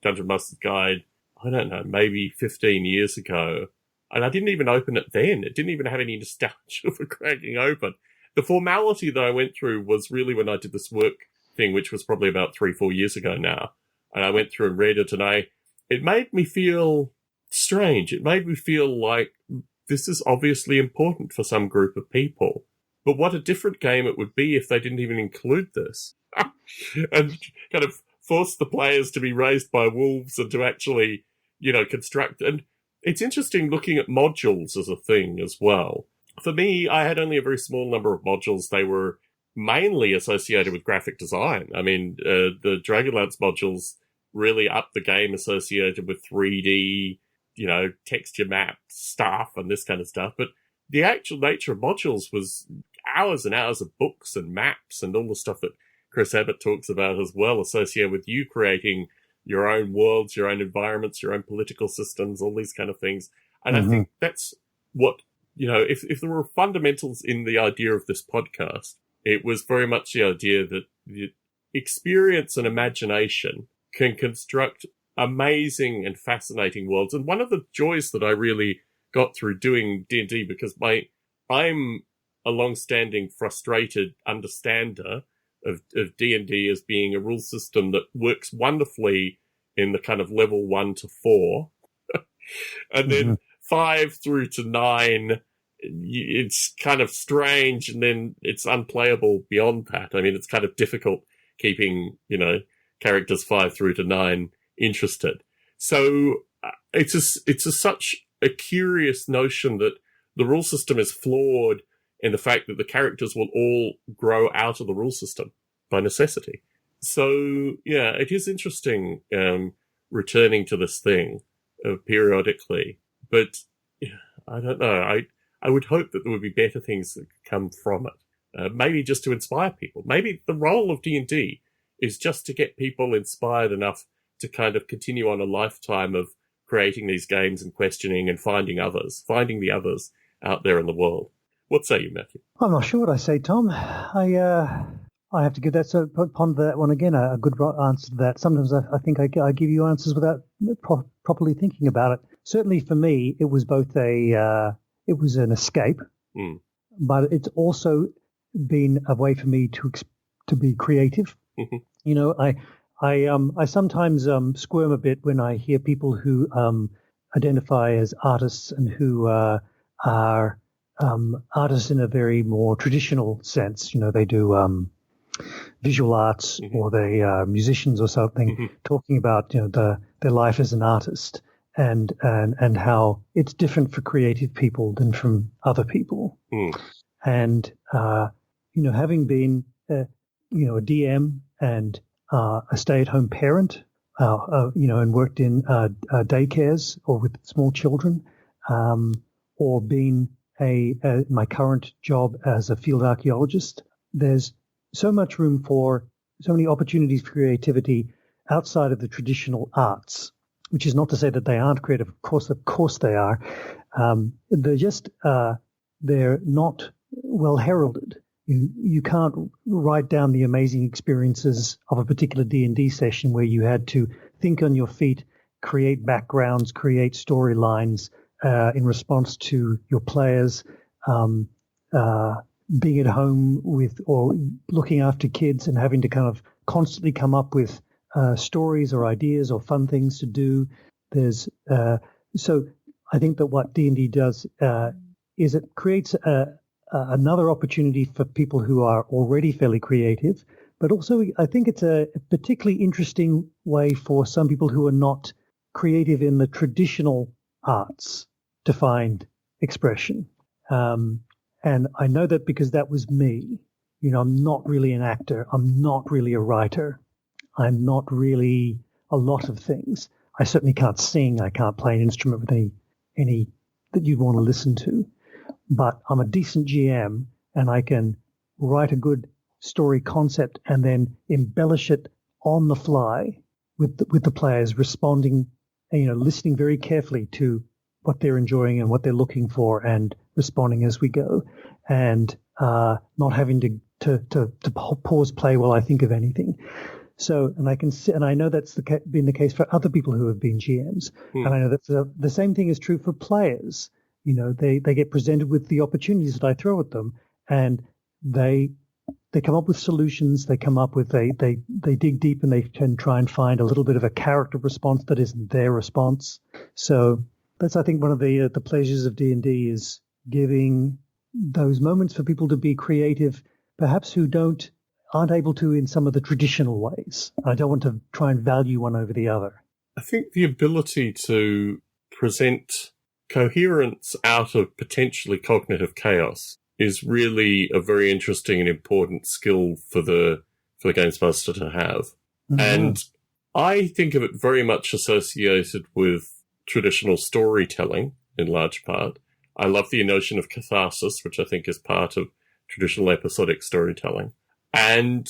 Dungeon Master's Guide, I don't know, maybe 15 years ago. And I didn't even open it then. It didn't even have any nostalgia for cracking open. The formality that I went through was really when I did this work thing, which was probably about 3-4 years ago now. And I went through and read it, and it made me feel strange. It made me feel like this is obviously important for some group of people. But what a different game it would be if they didn't even include this. And kind of force the players to be raised by wolves and to actually, construct. And it's interesting looking at modules as a thing as well. For me, I had only a very small number of modules. They were mainly associated with graphic design. I mean, the Dragonlance modules really upped the game associated with 3D, texture map stuff and this kind of stuff. But the actual nature of modules was hours and hours of books and maps and all the stuff that Chris Abbott talks about as well, associated with you creating your own worlds, your own environments, your own political systems, all these kind of things. And I think that's what, if there were fundamentals in the idea of this podcast, it was very much the idea that the experience and imagination can construct amazing and fascinating worlds. And one of the joys that I really got through doing D&D, because I'm a long-standing frustrated understander of D&D as being a rule system that works wonderfully in the kind of level 1 to 4. And then 5 through to 9, it's kind of strange, and then it's unplayable beyond that. I mean, it's kind of difficult keeping, characters 5 through to 9 interested. So it's such a curious notion that the rule system is flawed in the fact that the characters will all grow out of the rule system by necessity. So, yeah, it is interesting returning to this thing periodically. But I don't know. I would hope that there would be better things that could come from it. Maybe just to inspire people. Maybe the role of D&D is just to get people inspired enough to kind of continue on a lifetime of creating these games and questioning and finding the others out there in the world. What say you, Matthew? I'm not sure what I say, Tom. I have to give that, so ponder that one again, a good answer to that. Sometimes I think I give you answers without properly thinking about it. Certainly for me, it was both it was an escape, but it's also been a way for me to be creative. I sometimes squirm a bit when I hear people who identify as artists and who are artists in a very more traditional sense. They do visual arts, or they are musicians or something, talking about their life as an artist and how it's different for creative people than from other people. And having been a DM and a stay-at-home parent, and worked in daycares or with small children, or being my current job as a field archaeologist, there's so much room for so many opportunities for creativity outside of the traditional arts, which is not to say that they aren't creative. Of course they are. They're not well heralded. You can't write down the amazing experiences of a particular D&D session where you had to think on your feet, create backgrounds, create storylines in response to your players, being at home with or looking after kids and having to kind of constantly come up with stories or ideas or fun things to do. So I think that what D&D does is it creates another opportunity for people who are already fairly creative, but also I think it's a particularly interesting way for some people who are not creative in the traditional arts to find expression. And I know that because that was me. I'm not really an actor. I'm not really a writer. I'm not really a lot of things. I certainly can't sing. I can't play an instrument with any that you'd want to listen to. But I'm a decent GM, and I can write a good story concept and then embellish it on the fly with the players, responding, listening very carefully to what they're enjoying and what they're looking for, and responding as we go, and not having to pause play while I think of anything. So, and I know that's been the case for other people who have been GMs, and I know that the same thing is true for players. They get presented with the opportunities that I throw at them, and they come up with solutions. They come up with they dig deep, and they can try and find a little bit of a character response that isn't their response. So that's, I think, one of the pleasures of D&D is giving those moments for people to be creative, perhaps who aren't able to in some of the traditional ways. I don't want to try and value one over the other. I think the ability to present coherence out of potentially cognitive chaos is really a very interesting and important skill for the games master to have. Mm-hmm. And I think of it very much associated with traditional storytelling in large part. I love the notion of catharsis, which I think is part of traditional episodic storytelling. And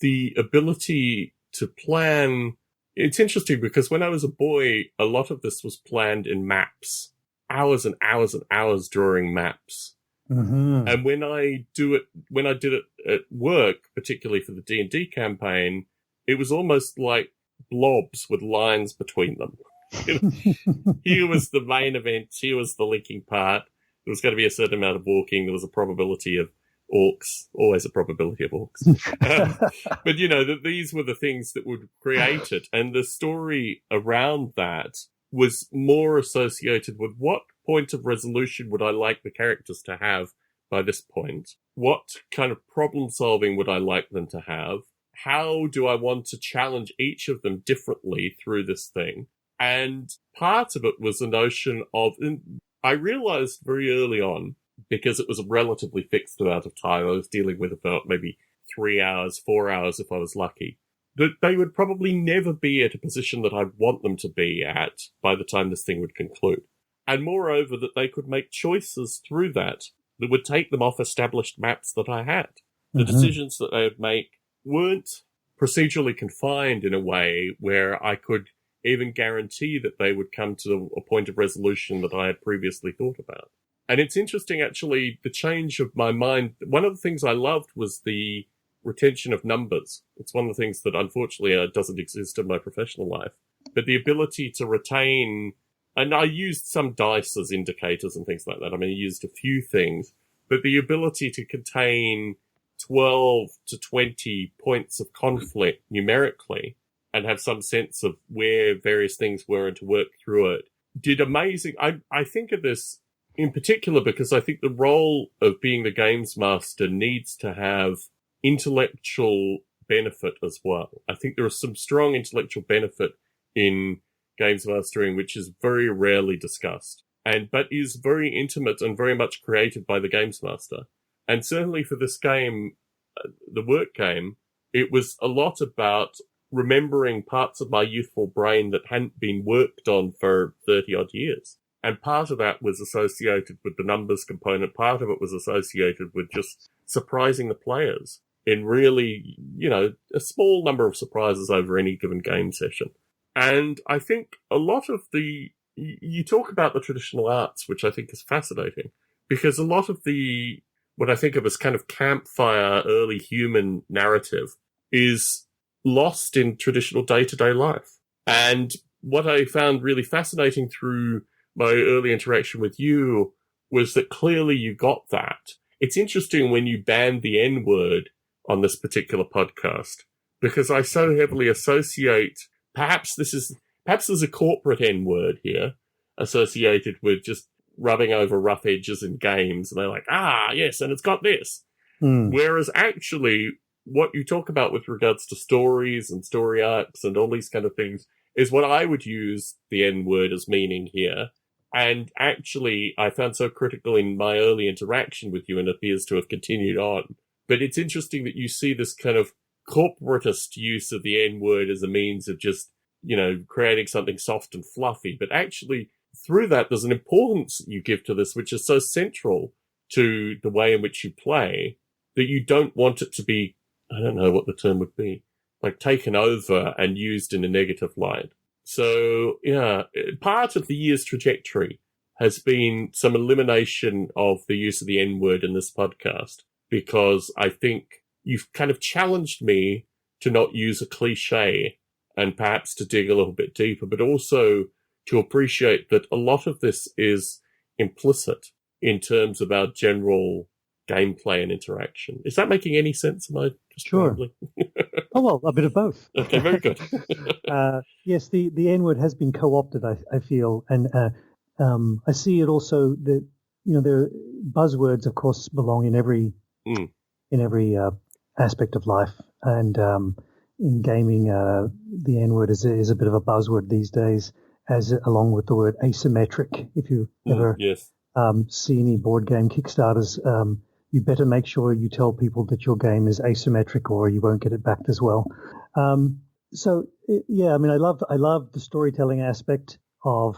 the ability to plan, it's interesting because when I was a boy, a lot of this was planned in maps, hours and hours and hours drawing maps. Mm-hmm. And when I did it at work, particularly for the D&D campaign, it was almost like blobs with lines between them. Here was the main event, here was the linking part. There was going to be a certain amount of walking. There was a probability of orcs, always a probability of orcs. But these were the things that would create it. And the story around that was more associated with what point of resolution would I like the characters to have by this point? What kind of problem solving would I like them to have? How do I want to challenge each of them differently through this thing? And part of it was the notion of, I realized very early on, because it was a relatively fixed amount of time, I was dealing with about maybe 3 hours, 4 hours if I was lucky, that they would probably never be at a position that I'd want them to be at by the time this thing would conclude. And moreover, that they could make choices through that would take them off established maps that I had. The decisions that they would make weren't procedurally confined in a way where I could even guarantee that they would come to a point of resolution that I had previously thought about. And it's interesting, actually, the change of my mind. One of the things I loved was the retention of numbers. It's one of the things that, unfortunately, doesn't exist in my professional life. But the ability to retain, and I used some dice as indicators and things like that. I mean, I used a few things, but the ability to contain 12 to 20 points of conflict numerically and have some sense of where various things were and to work through it did amazing. I think of this in particular because I think the role of being the games master needs to have intellectual benefit as well. I think there is some strong intellectual benefit in games mastering, which is very rarely discussed, but is very intimate and very much created by the games master. And certainly for this game, the work game, it was a lot about remembering parts of my youthful brain that hadn't been worked on for 30 odd years. And part of that was associated with the numbers component. Part of it was associated with just surprising the players in really, a small number of surprises over any given game session. And I think a lot of you talk about the traditional arts, which I think is fascinating, because a lot of what I think of as kind of campfire early human narrative is lost in traditional day-to-day life. And what I found really fascinating through my early interaction with you was that clearly you got that. It's interesting when you banned the N-word on this particular podcast, because I so heavily associate, perhaps there's a corporate N-word here associated with just rubbing over rough edges in games, and they're like, yes, and it's got this. Whereas actually, what you talk about with regards to stories and story arcs and all these kind of things is what I would use the N-word as meaning here. And actually, I found so critical in my early interaction with you, and appears to have continued on. But it's interesting that you see this kind of corporatist use of the N-word as a means of just, creating something soft and fluffy. But actually, through that, there's an importance you give to this, which is so central to the way in which you play, that you don't want it to be, I don't know what the term would be, like taken over and used in a negative light. So yeah, part of the year's trajectory has been some elimination of the use of the N-word in this podcast, because I think you've kind of challenged me to not use a cliche and perhaps to dig a little bit deeper, but also to appreciate that a lot of this is implicit in terms of our general gameplay and interaction. Is that making any sense? Am I just Sure. rambling? Oh, well, a bit of both. Okay, very good. Yes, the N-word has been co-opted, I feel, and I see it also that, there buzzwords, of course, belong in every aspect of life, and in gaming, the N-word is a bit of a buzzword these days, as along with the word asymmetric. If you ever see any board game Kickstarters, you better make sure you tell people that your game is asymmetric, or you won't get it backed as well. So yeah, I mean, I love the storytelling aspect of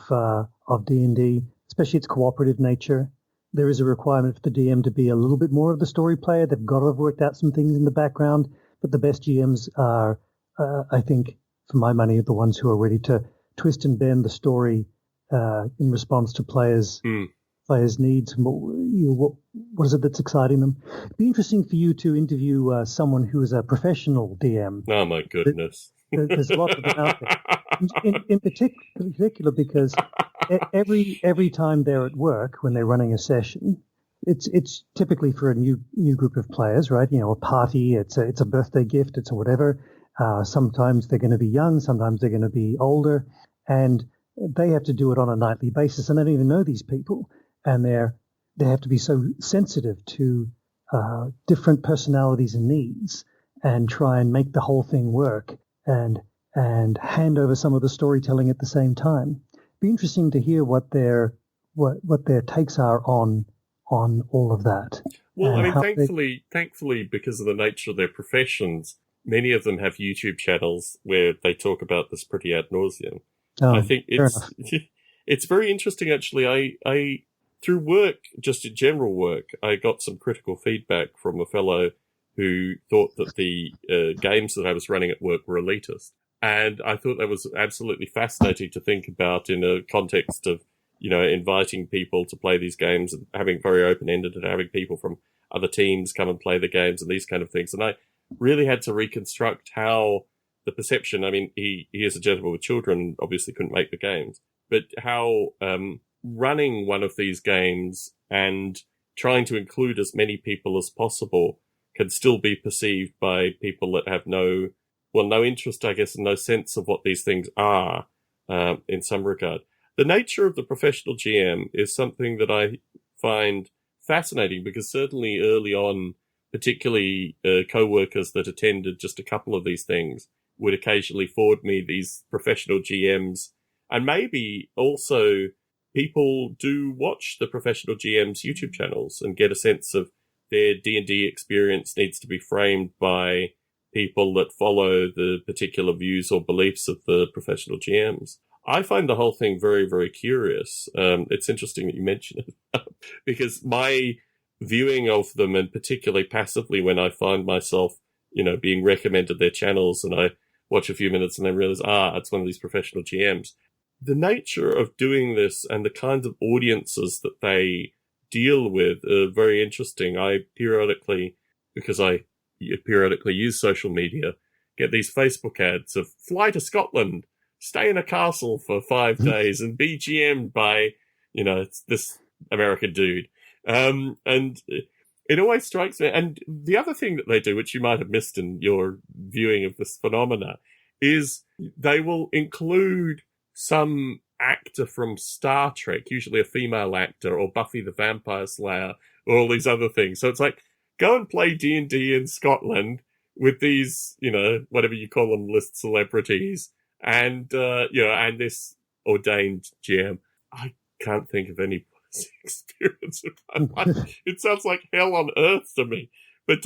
D&D, especially its cooperative nature. There is a requirement for the DM to be a little bit more of the story player. They've got to have worked out some things in the background, but the best GMs are, I think, for my money, the ones who are ready to twist and bend the story in response to players' needs. What is it that's exciting them? It'd be interesting for you to interview someone who is a professional DM. Oh my goodness! There's a lot of them out there. In particular, because every time they're at work when they're running a session, it's typically for a new group of players, right? A party. It's a birthday gift. It's a whatever. Sometimes they're going to be young. Sometimes they're going to be older, and they have to do it on a nightly basis, and they don't even know these people. And they have to be so sensitive to different personalities and needs, and try and make the whole thing work, and hand over some of the storytelling at the same time. Be interesting to hear what their takes are on all of that. Well, I mean, thankfully, because of the nature of their professions, many of them have YouTube channels where they talk about this pretty ad nauseum. I think it's very interesting, actually. I through work, just in general work, I got some critical feedback from a fellow who thought that the games that I was running at work were elitist. And I thought that was absolutely fascinating to think about in a context of, inviting people to play these games and having very open-ended and having people from other teams come and play the games and these kind of things. And I really had to reconstruct how the perception, I mean, he is a gentleman with children, obviously couldn't make the games, but how running one of these games and trying to include as many people as possible can still be perceived by people that have no interest, I guess, and no sense of what these things are in some regard. The nature of the professional GM is something that I find fascinating, because certainly early on, particularly co-workers that attended just a couple of these things would occasionally forward me these professional GMs. And maybe also people do watch the professional GMs' YouTube channels and get a sense of their D&D experience needs to be framed by people that follow the particular views or beliefs of the professional GMs. I find the whole thing very, very curious. It's interesting that you mention it because my viewing of them, and particularly passively when I find myself, being recommended their channels and I watch a few minutes and then realize, it's one of these professional GMs. The nature of doing this and the kinds of audiences that they deal with are very interesting. I periodically use social media, get these Facebook ads of fly to Scotland, stay in a castle for 5 days and be GM'd by, it's this American dude. And it always strikes me. And the other thing that they do, which you might have missed in your viewing of this phenomena, is they will include some actor from Star Trek, usually a female actor, or Buffy the Vampire Slayer, or all these other things. So it's like, go and play D&D in Scotland with these, whatever you call them, list celebrities, and and this ordained GM. I can't think of any experience of my life. It sounds like hell on earth to me. But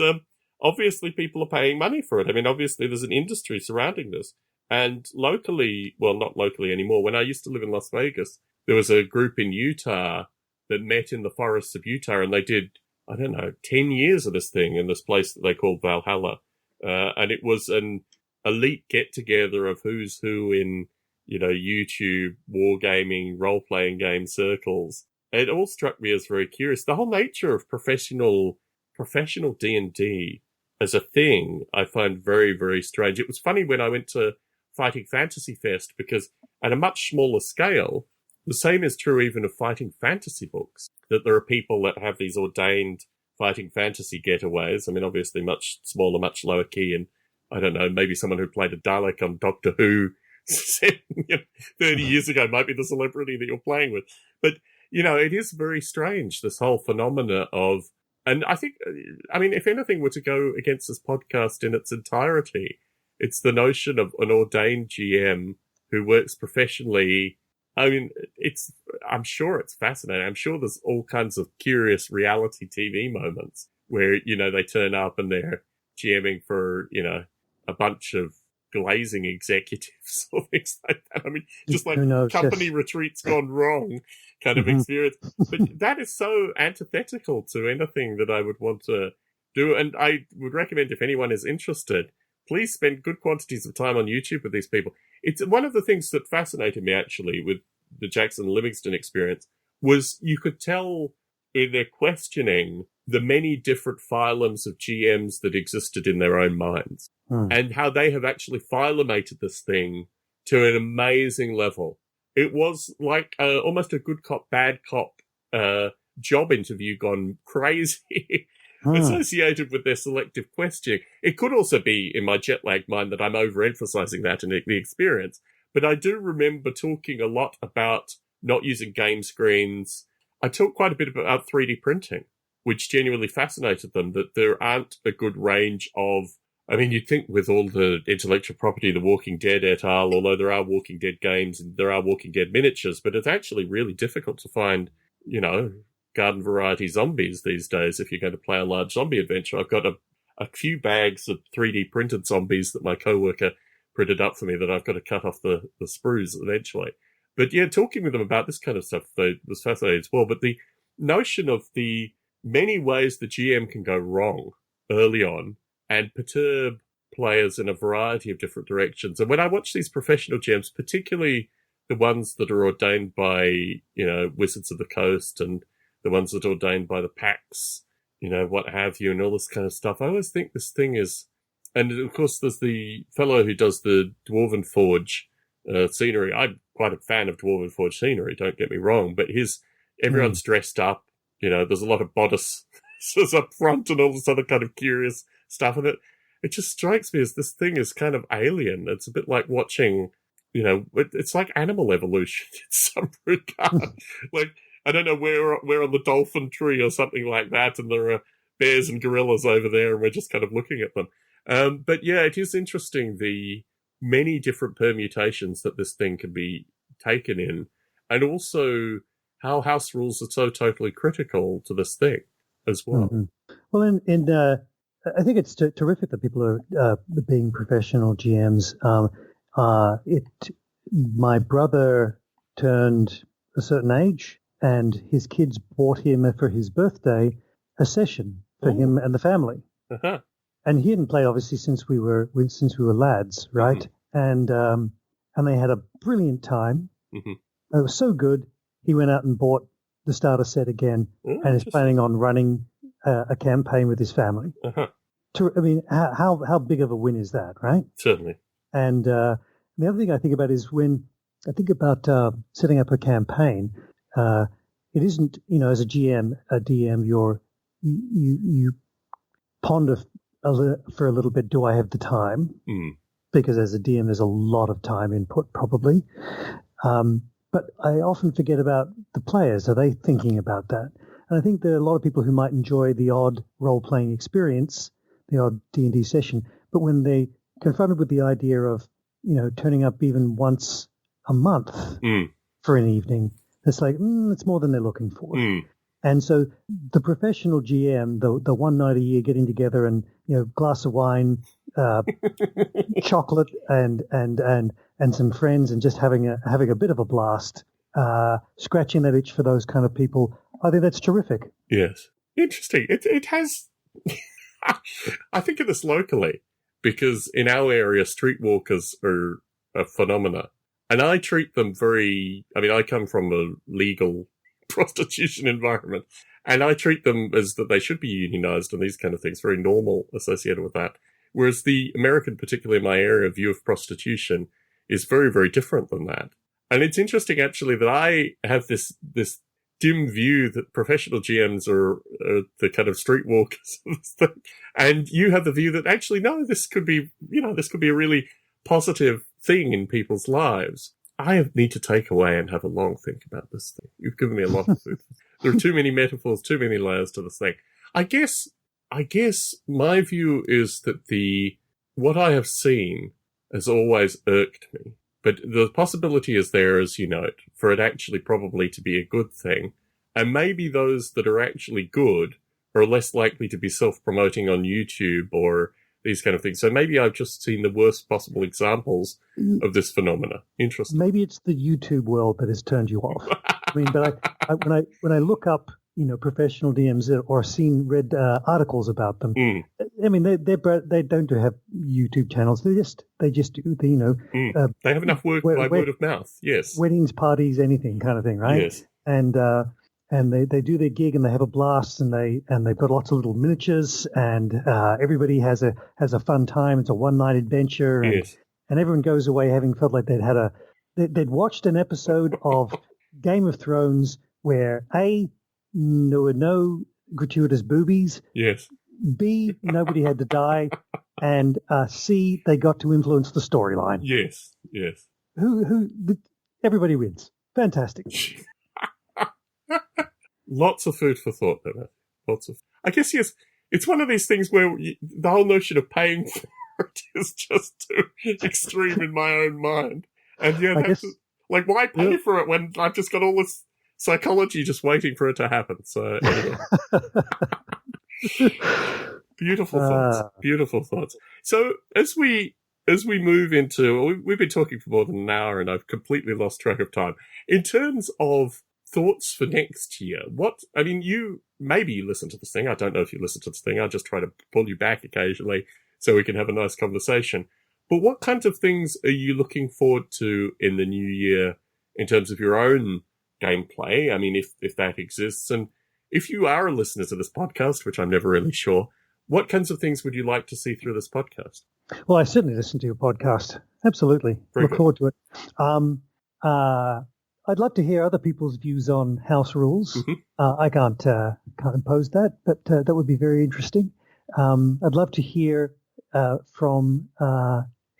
obviously people are paying money for it. I mean, obviously there's an industry surrounding this. And locally, well, not locally anymore, when I used to live in Las Vegas, there was a group in Utah that met in the forests of Utah, and they did, 10 years of this thing in this place that they called Valhalla. And it was elite get-together of who's who in, YouTube, wargaming, role-playing game circles. It all struck me as very curious. The whole nature of professional D&D as a thing, I find very, very strange. It was funny when I went to Fighting Fantasy Fest, because at a much smaller scale, the same is true even of fighting fantasy books, that there are people that have these ordained fighting fantasy getaways. I mean, obviously much smaller, much lower key, and I don't know, maybe someone who played a Dalek on Doctor Who 30 years ago might be the celebrity that you're playing with. But, it is very strange, this whole phenomena of, and I think, if anything were to go against this podcast in its entirety, it's the notion of an ordained GM who works professionally. I'm sure it's fascinating. I'm sure there's all kinds of curious reality TV moments where, they turn up and they're GMing for, a bunch of glazing executives or things like that. Just like company retreats gone wrong kind of experience. But that is so antithetical to anything that I would want to do. And I would recommend, if anyone is interested, please spend good quantities of time on YouTube with these people. It's one of the things that fascinated me, actually, with the Jackson Livingston experience, was you could tell in their questioning the many different phylums of GMs that existed in their own minds, and how they have actually phylomated this thing to an amazing level. It was like almost a good cop, bad cop job interview gone crazy. Associated with their selective questioning. It could also be in my jet lag mind that I'm overemphasizing that in the experience, but I do remember talking a lot about not using game screens. I talked quite a bit about 3D printing, which genuinely fascinated them, that there aren't a good range of, you'd think with all the intellectual property, The Walking Dead et al., although there are Walking Dead games and there are Walking Dead miniatures, but it's actually really difficult to find, garden variety zombies these days if you're going to play a large zombie adventure. I've got a few bags of 3D printed zombies that my coworker printed up for me that I've got to cut off the sprues eventually. But yeah, talking with them about this kind of stuff was fascinating as well. But the notion of the many ways the GM can go wrong early on and perturb players in a variety of different directions. And when I watch these professional GMs, particularly the ones that are ordained by, Wizards of the Coast and the ones that are ordained by the PAX, what have you, and all this kind of stuff, I always think this thing is, and of course there's the fellow who does the Dwarven Forge scenery. I'm quite a fan of Dwarven Forge scenery, don't get me wrong, but everyone's dressed up, there's a lot of bodices up front and all this other kind of curious stuff, and it just strikes me as this thing is kind of alien. It's a bit like watching, it's like animal evolution in some regard. Like, I don't know, we're on the dolphin tree or something like that, and there are bears and gorillas over there, and we're just kind of looking at them. But yeah, it is interesting, the many different permutations that this thing can be taken in, and also how house rules are so totally critical to this thing as well. Mm-hmm. Well, I think it's terrific that people are being professional GMs. My brother turned a certain age, and his kids bought him for his birthday a session for him and the family. Uh-huh. And he hadn't played obviously since we were lads, right? Mm-hmm. And they had a brilliant time. Mm-hmm. It was so good. He went out and bought the starter set again, and is planning on running a campaign with his family. Uh-huh. How big of a win is that, right? Certainly. And the other thing I think about is when I think about setting up a campaign. It isn't, as a DM, you ponder for a little bit. Do I have the time? Because as a DM, there's a lot of time input probably. But I often forget about the players. Are they thinking about that? And I think there are a lot of people who might enjoy the odd role-playing experience, the odd D&D session, but when they confronted with the idea of, turning up even once a month for an evening, it's like, it's more than they're looking for. And so the professional GM, the one night a year getting together and, glass of wine, chocolate and some friends and just having a bit of a blast, scratching that itch for those kind of people, I think that's terrific. Yes. Interesting. It has, I think of this locally, because in our area, streetwalkers are a phenomena. And I treat them I come from a legal prostitution environment, and I treat them as that they should be unionized and these kind of things, very normal associated with that. Whereas the American, particularly in my area, view of prostitution is very, very different than that. And it's interesting, actually, that I have this dim view that professional GMs are the kind of streetwalkers of this thing. And you have the view that actually, no, this could be a really positive thing in people's lives. I need to take away and have a long think about this thing. You've given me a lot of food. There are too many metaphors, too many layers to this thing. I guess my view is that what I have seen has always irked me. But the possibility is there, as you note, for it actually probably to be a good thing. And maybe those that are actually good are less likely to be self-promoting on YouTube or these kind of things. So maybe I've just seen the worst possible examples of this phenomena. Interesting. Maybe it's the YouTube world that has turned you off. I mean, but when I look up, professional DMs or read articles about them, I mean, they don't have YouTube channels. They just do they have enough work by word of mouth. Yes. Weddings, parties, anything kind of thing, right? Yes. And they do their gig and they have a blast and they've got lots of little miniatures and everybody has a fun time. It's a one-night adventure and everyone goes away having felt like they'd watched an episode of Game of Thrones where there were no gratuitous boobies. Yes. B, nobody had to die, and C, they got to influence the storyline. Yes. Yes. Everybody wins. Fantastic. Lots of food for thought there. I guess, yes, it's one of these things where the whole notion of paying for it is just too extreme in my own mind. And why pay for it when I've just got all this psychology just waiting for it to happen? So, anyway. Beautiful thoughts. So, as we move into, we've been talking for more than an hour and I've completely lost track of time. In terms of thoughts for next year, you maybe listen to this thing. I don't know if you listen to this thing. I'll just try to pull you back occasionally so we can have a nice conversation. But what kinds of things are you looking forward to in the new year in terms of your own gameplay? I mean, if that exists, and if you are a listener to this podcast, which I'm never really sure, what kinds of things would you like to see through this podcast? Well, I certainly listen to your podcast. Absolutely. Look forward to it. I'd love to hear other people's views on house rules. Mm-hmm. I can't impose that, but that would be very interesting. I'd love to hear from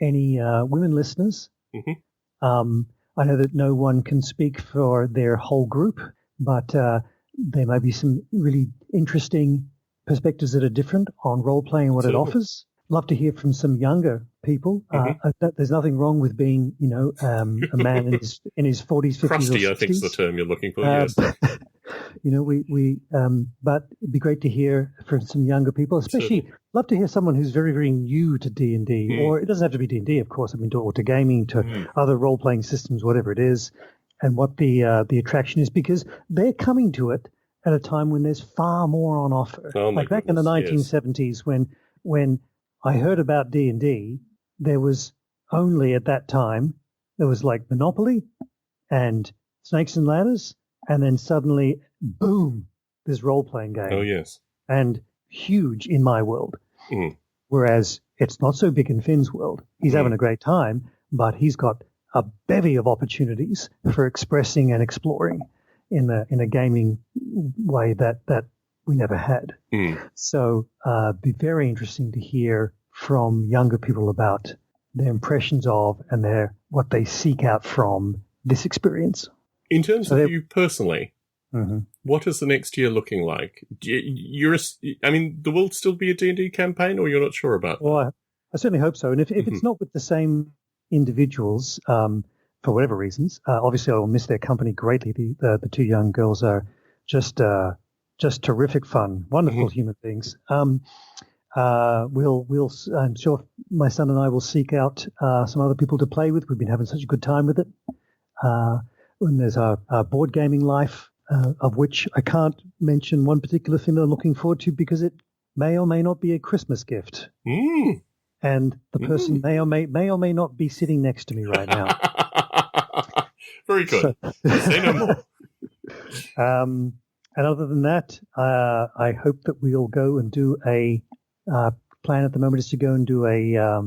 any women listeners. Mm-hmm. I know that no one can speak for their whole group, but there may be some really interesting perspectives that are different on role-playing and what it offers. Love to hear from some younger people. Mm-hmm. There's nothing wrong with being, a man in his 40s, 50s, crusty, or 60s. I think is the term you're looking for, yes. But it'd be great to hear from some younger people, especially love to hear someone who's very, very new to D&D, or it doesn't have to be D&D, of course. I mean, to gaming, to other role-playing systems, whatever it is, and what the attraction is, because they're coming to it at a time when there's far more on offer. Like back in the 1970s, when I heard about D&D, there was only at that time, there was like Monopoly and Snakes and Ladders, and then suddenly, boom, this role-playing game. Oh, yes. And huge in my world. Mm. Whereas it's not so big in Finn's world. He's having a great time, but he's got a bevy of opportunities for expressing and exploring in a gaming way that we never had. So it'd be very interesting to hear from younger people about their impressions of and what they seek out from this experience. In terms of you personally, what is the next year looking like? The will still be a D&D campaign, or you're not sure about that? Well, I certainly hope so. And if it's not with the same individuals, for whatever reasons, obviously I will miss their company greatly. The two young girls are just terrific fun, wonderful human beings. I'm sure my son and I will seek out some other people to play with. We've been having such a good time with it. And there's our board gaming life, of which I can't mention one particular thing that I'm looking forward to because it may or may not be a Christmas gift. and the person may or may not be sitting next to me right now. Very good. Say no more. And other than that, I hope that we'll go and do a plan at the moment is to go and do a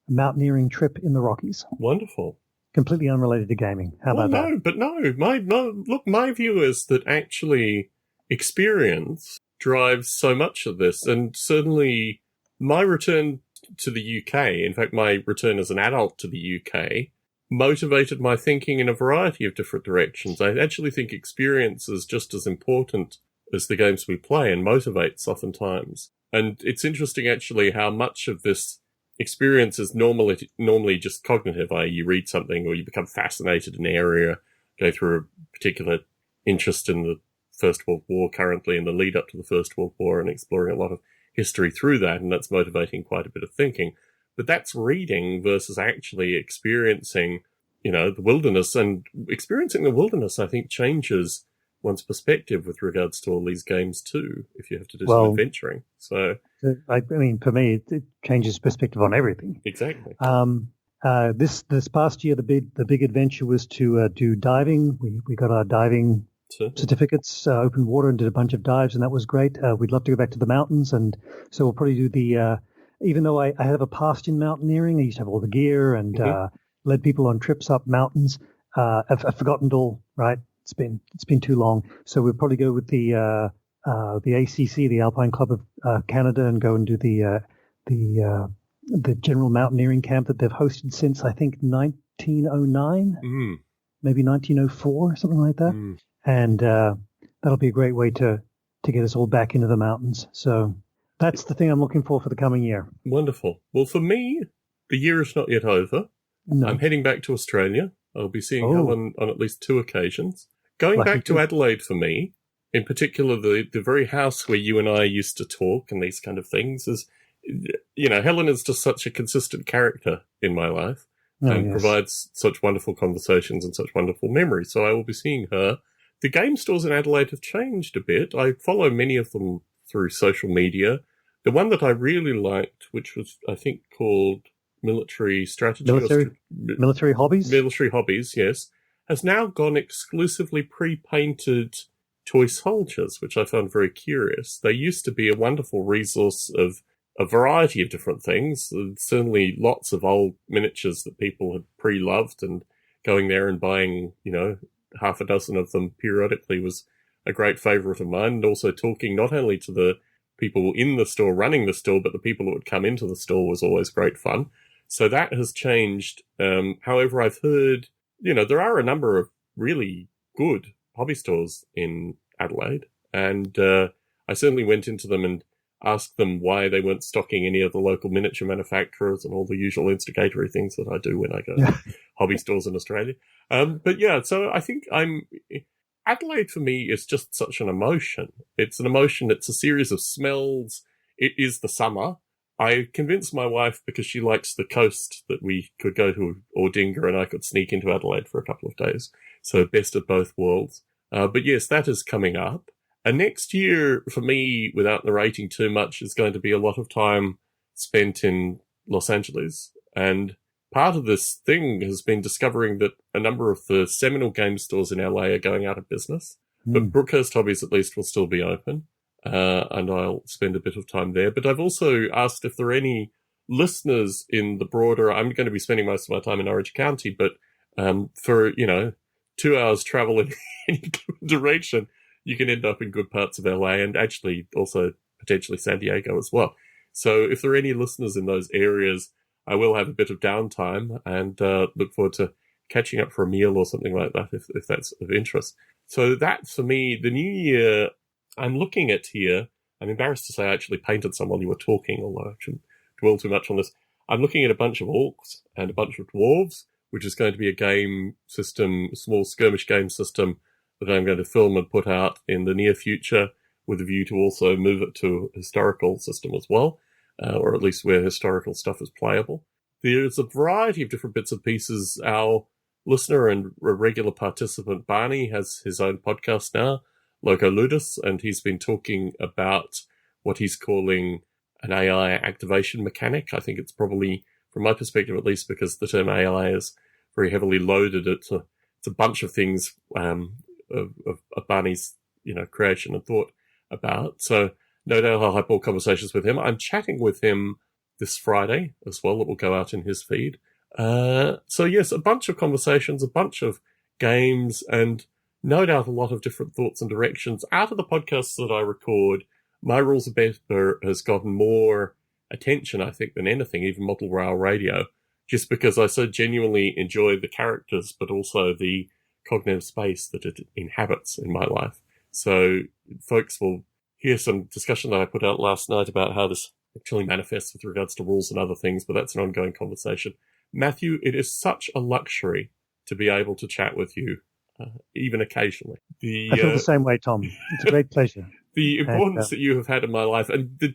mountaineering trip in the Rockies. Wonderful. Completely unrelated to gaming. How about that? My view is that actually experience drives so much of this, and certainly my return to the UK, in fact, my return as an adult to the UK, motivated my thinking in a variety of different directions. I actually think experience is just as important as the games we play and motivates oftentimes. And it's interesting actually how much of this experience is normally just cognitive, i.e. you read something or you become fascinated in an area, go through a particular interest in the First World War currently and the lead up to the First World War and exploring a lot of history through that, and that's motivating quite a bit of thinking. But that's reading versus actually experiencing, the wilderness. And experiencing the wilderness, I think, changes one's perspective with regards to all these games too, if you have to do some adventuring. So, I mean, for me, it changes perspective on everything. Exactly. This past year, the big adventure was to do diving. We got our diving certificates, open water, and did a bunch of dives, and that was great. We'd love to go back to the mountains, and so we'll probably do the. Even though I have a past in mountaineering, I used to have all the gear and led people on trips up mountains. I've forgotten it all. Right, it's been too long. So we'll probably go with the ACC, the Alpine Club of Canada, and go and do the general mountaineering camp that they've hosted since I think 1909, maybe 1904, something like that. And that'll be a great way to get us all back into the mountains. So that's the thing I'm looking for the coming year. Wonderful. Well, for me, the year is not yet over. No. I'm heading back to Australia. I'll be seeing Helen on at least 2 occasions. Going Lucky back to Adelaide for me, in particular, the very house where you and I used to talk and these kind of things is, Helen is just such a consistent character in my life and provides such wonderful conversations and such wonderful memories. So I will be seeing her. The game stores in Adelaide have changed a bit. I follow many of them through social media. The one that I really liked, which was, I think, called Military Strategy. Military Hobbies? Military Hobbies, yes, has now gone exclusively pre-painted toy soldiers, which I found very curious. They used to be a wonderful resource of a variety of different things. Certainly lots of old miniatures that people had pre-loved, and going there and buying, half a dozen of them periodically was a great favourite of mine. And also talking not only to the people in the store running the store, but the people that would come into the store was always great fun. So that has changed. However, I've heard, there are a number of really good hobby stores in Adelaide, and I certainly went into them and asked them why they weren't stocking any of the local miniature manufacturers and all the usual instigatory things that I do when I go to hobby stores in Australia. So I think Adelaide for me is just such an emotion. It's an emotion. It's a series of smells. It is the summer. I convinced my wife, because she likes the coast, that we could go to Ordinga and I could sneak into Adelaide for a couple of days. So best of both worlds. But yes, that is coming up. And next year, for me, without narrating too much, is going to be a lot of time spent in Los Angeles. And part of this thing has been discovering that a number of the seminal game stores in LA are going out of business. But Brookhurst Hobbies at least will still be open. And I'll spend a bit of time there. But I've also asked if there are any listeners in the broader, I'm going to be spending most of my time in Orange County, but for, 2 hours travel in any direction, you can end up in good parts of LA and actually also potentially San Diego as well. So if there are any listeners in those areas, I will have a bit of downtime and look forward to catching up for a meal or something like that if that's of interest. So that, for me, the new year, I'm looking at here, I'm embarrassed to say I actually painted some while you were talking, although I shouldn't dwell too much on this. I'm looking at a bunch of orcs and a bunch of dwarves, which is going to be a game system, a small skirmish game system that I'm going to film and put out in the near future with a view to also move it to a historical system as well, or at least where historical stuff is playable. There's a variety of different bits and pieces. Our listener and regular participant Barney has his own podcast now, Loco Ludus, and he's been talking about what he's calling an AI activation mechanic. I think it's probably, from my perspective at least, because the term AI is very heavily loaded, it's a bunch of things of Barney's creation and thought about. So no doubt I'll have more conversations with him. I'm chatting with him this Friday as well. It will go out in his feed. So yes, a bunch of conversations, a bunch of games, and no doubt a lot of different thoughts and directions. Out of the podcasts that I record, My Rules Are Better has gotten more attention, I think, than anything, even Model Rail Radio, just because I so genuinely enjoy the characters, but also the cognitive space that it inhabits in my life. So folks will hear some discussion that I put out last night about how this actually manifests with regards to rules and other things, but that's an ongoing conversation. Matthew, it is such a luxury to be able to chat with you, even occasionally. I feel the same way, Tom. It's a great pleasure. The importance that you have had in my life, and the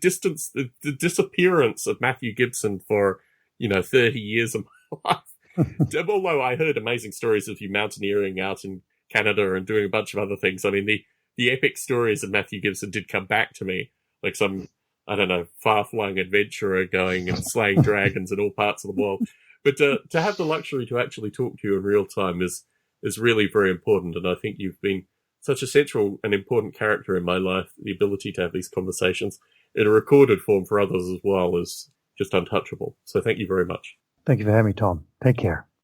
disappearance of Mathew Gibson for 30 years of my life. Although I heard amazing stories of you mountaineering out in Canada and doing a bunch of other things. I mean, the epic stories of Mathew Gibson did come back to me, like some, I don't know, far-flung adventurer going and slaying dragons in all parts of the world. But to have the luxury to actually talk to you in real time is really very important. And I think you've been such a central and important character in my life. The ability to have these conversations in a recorded form for others as well is just untouchable. So thank you very much. Thank you for having me, Tom. Take care.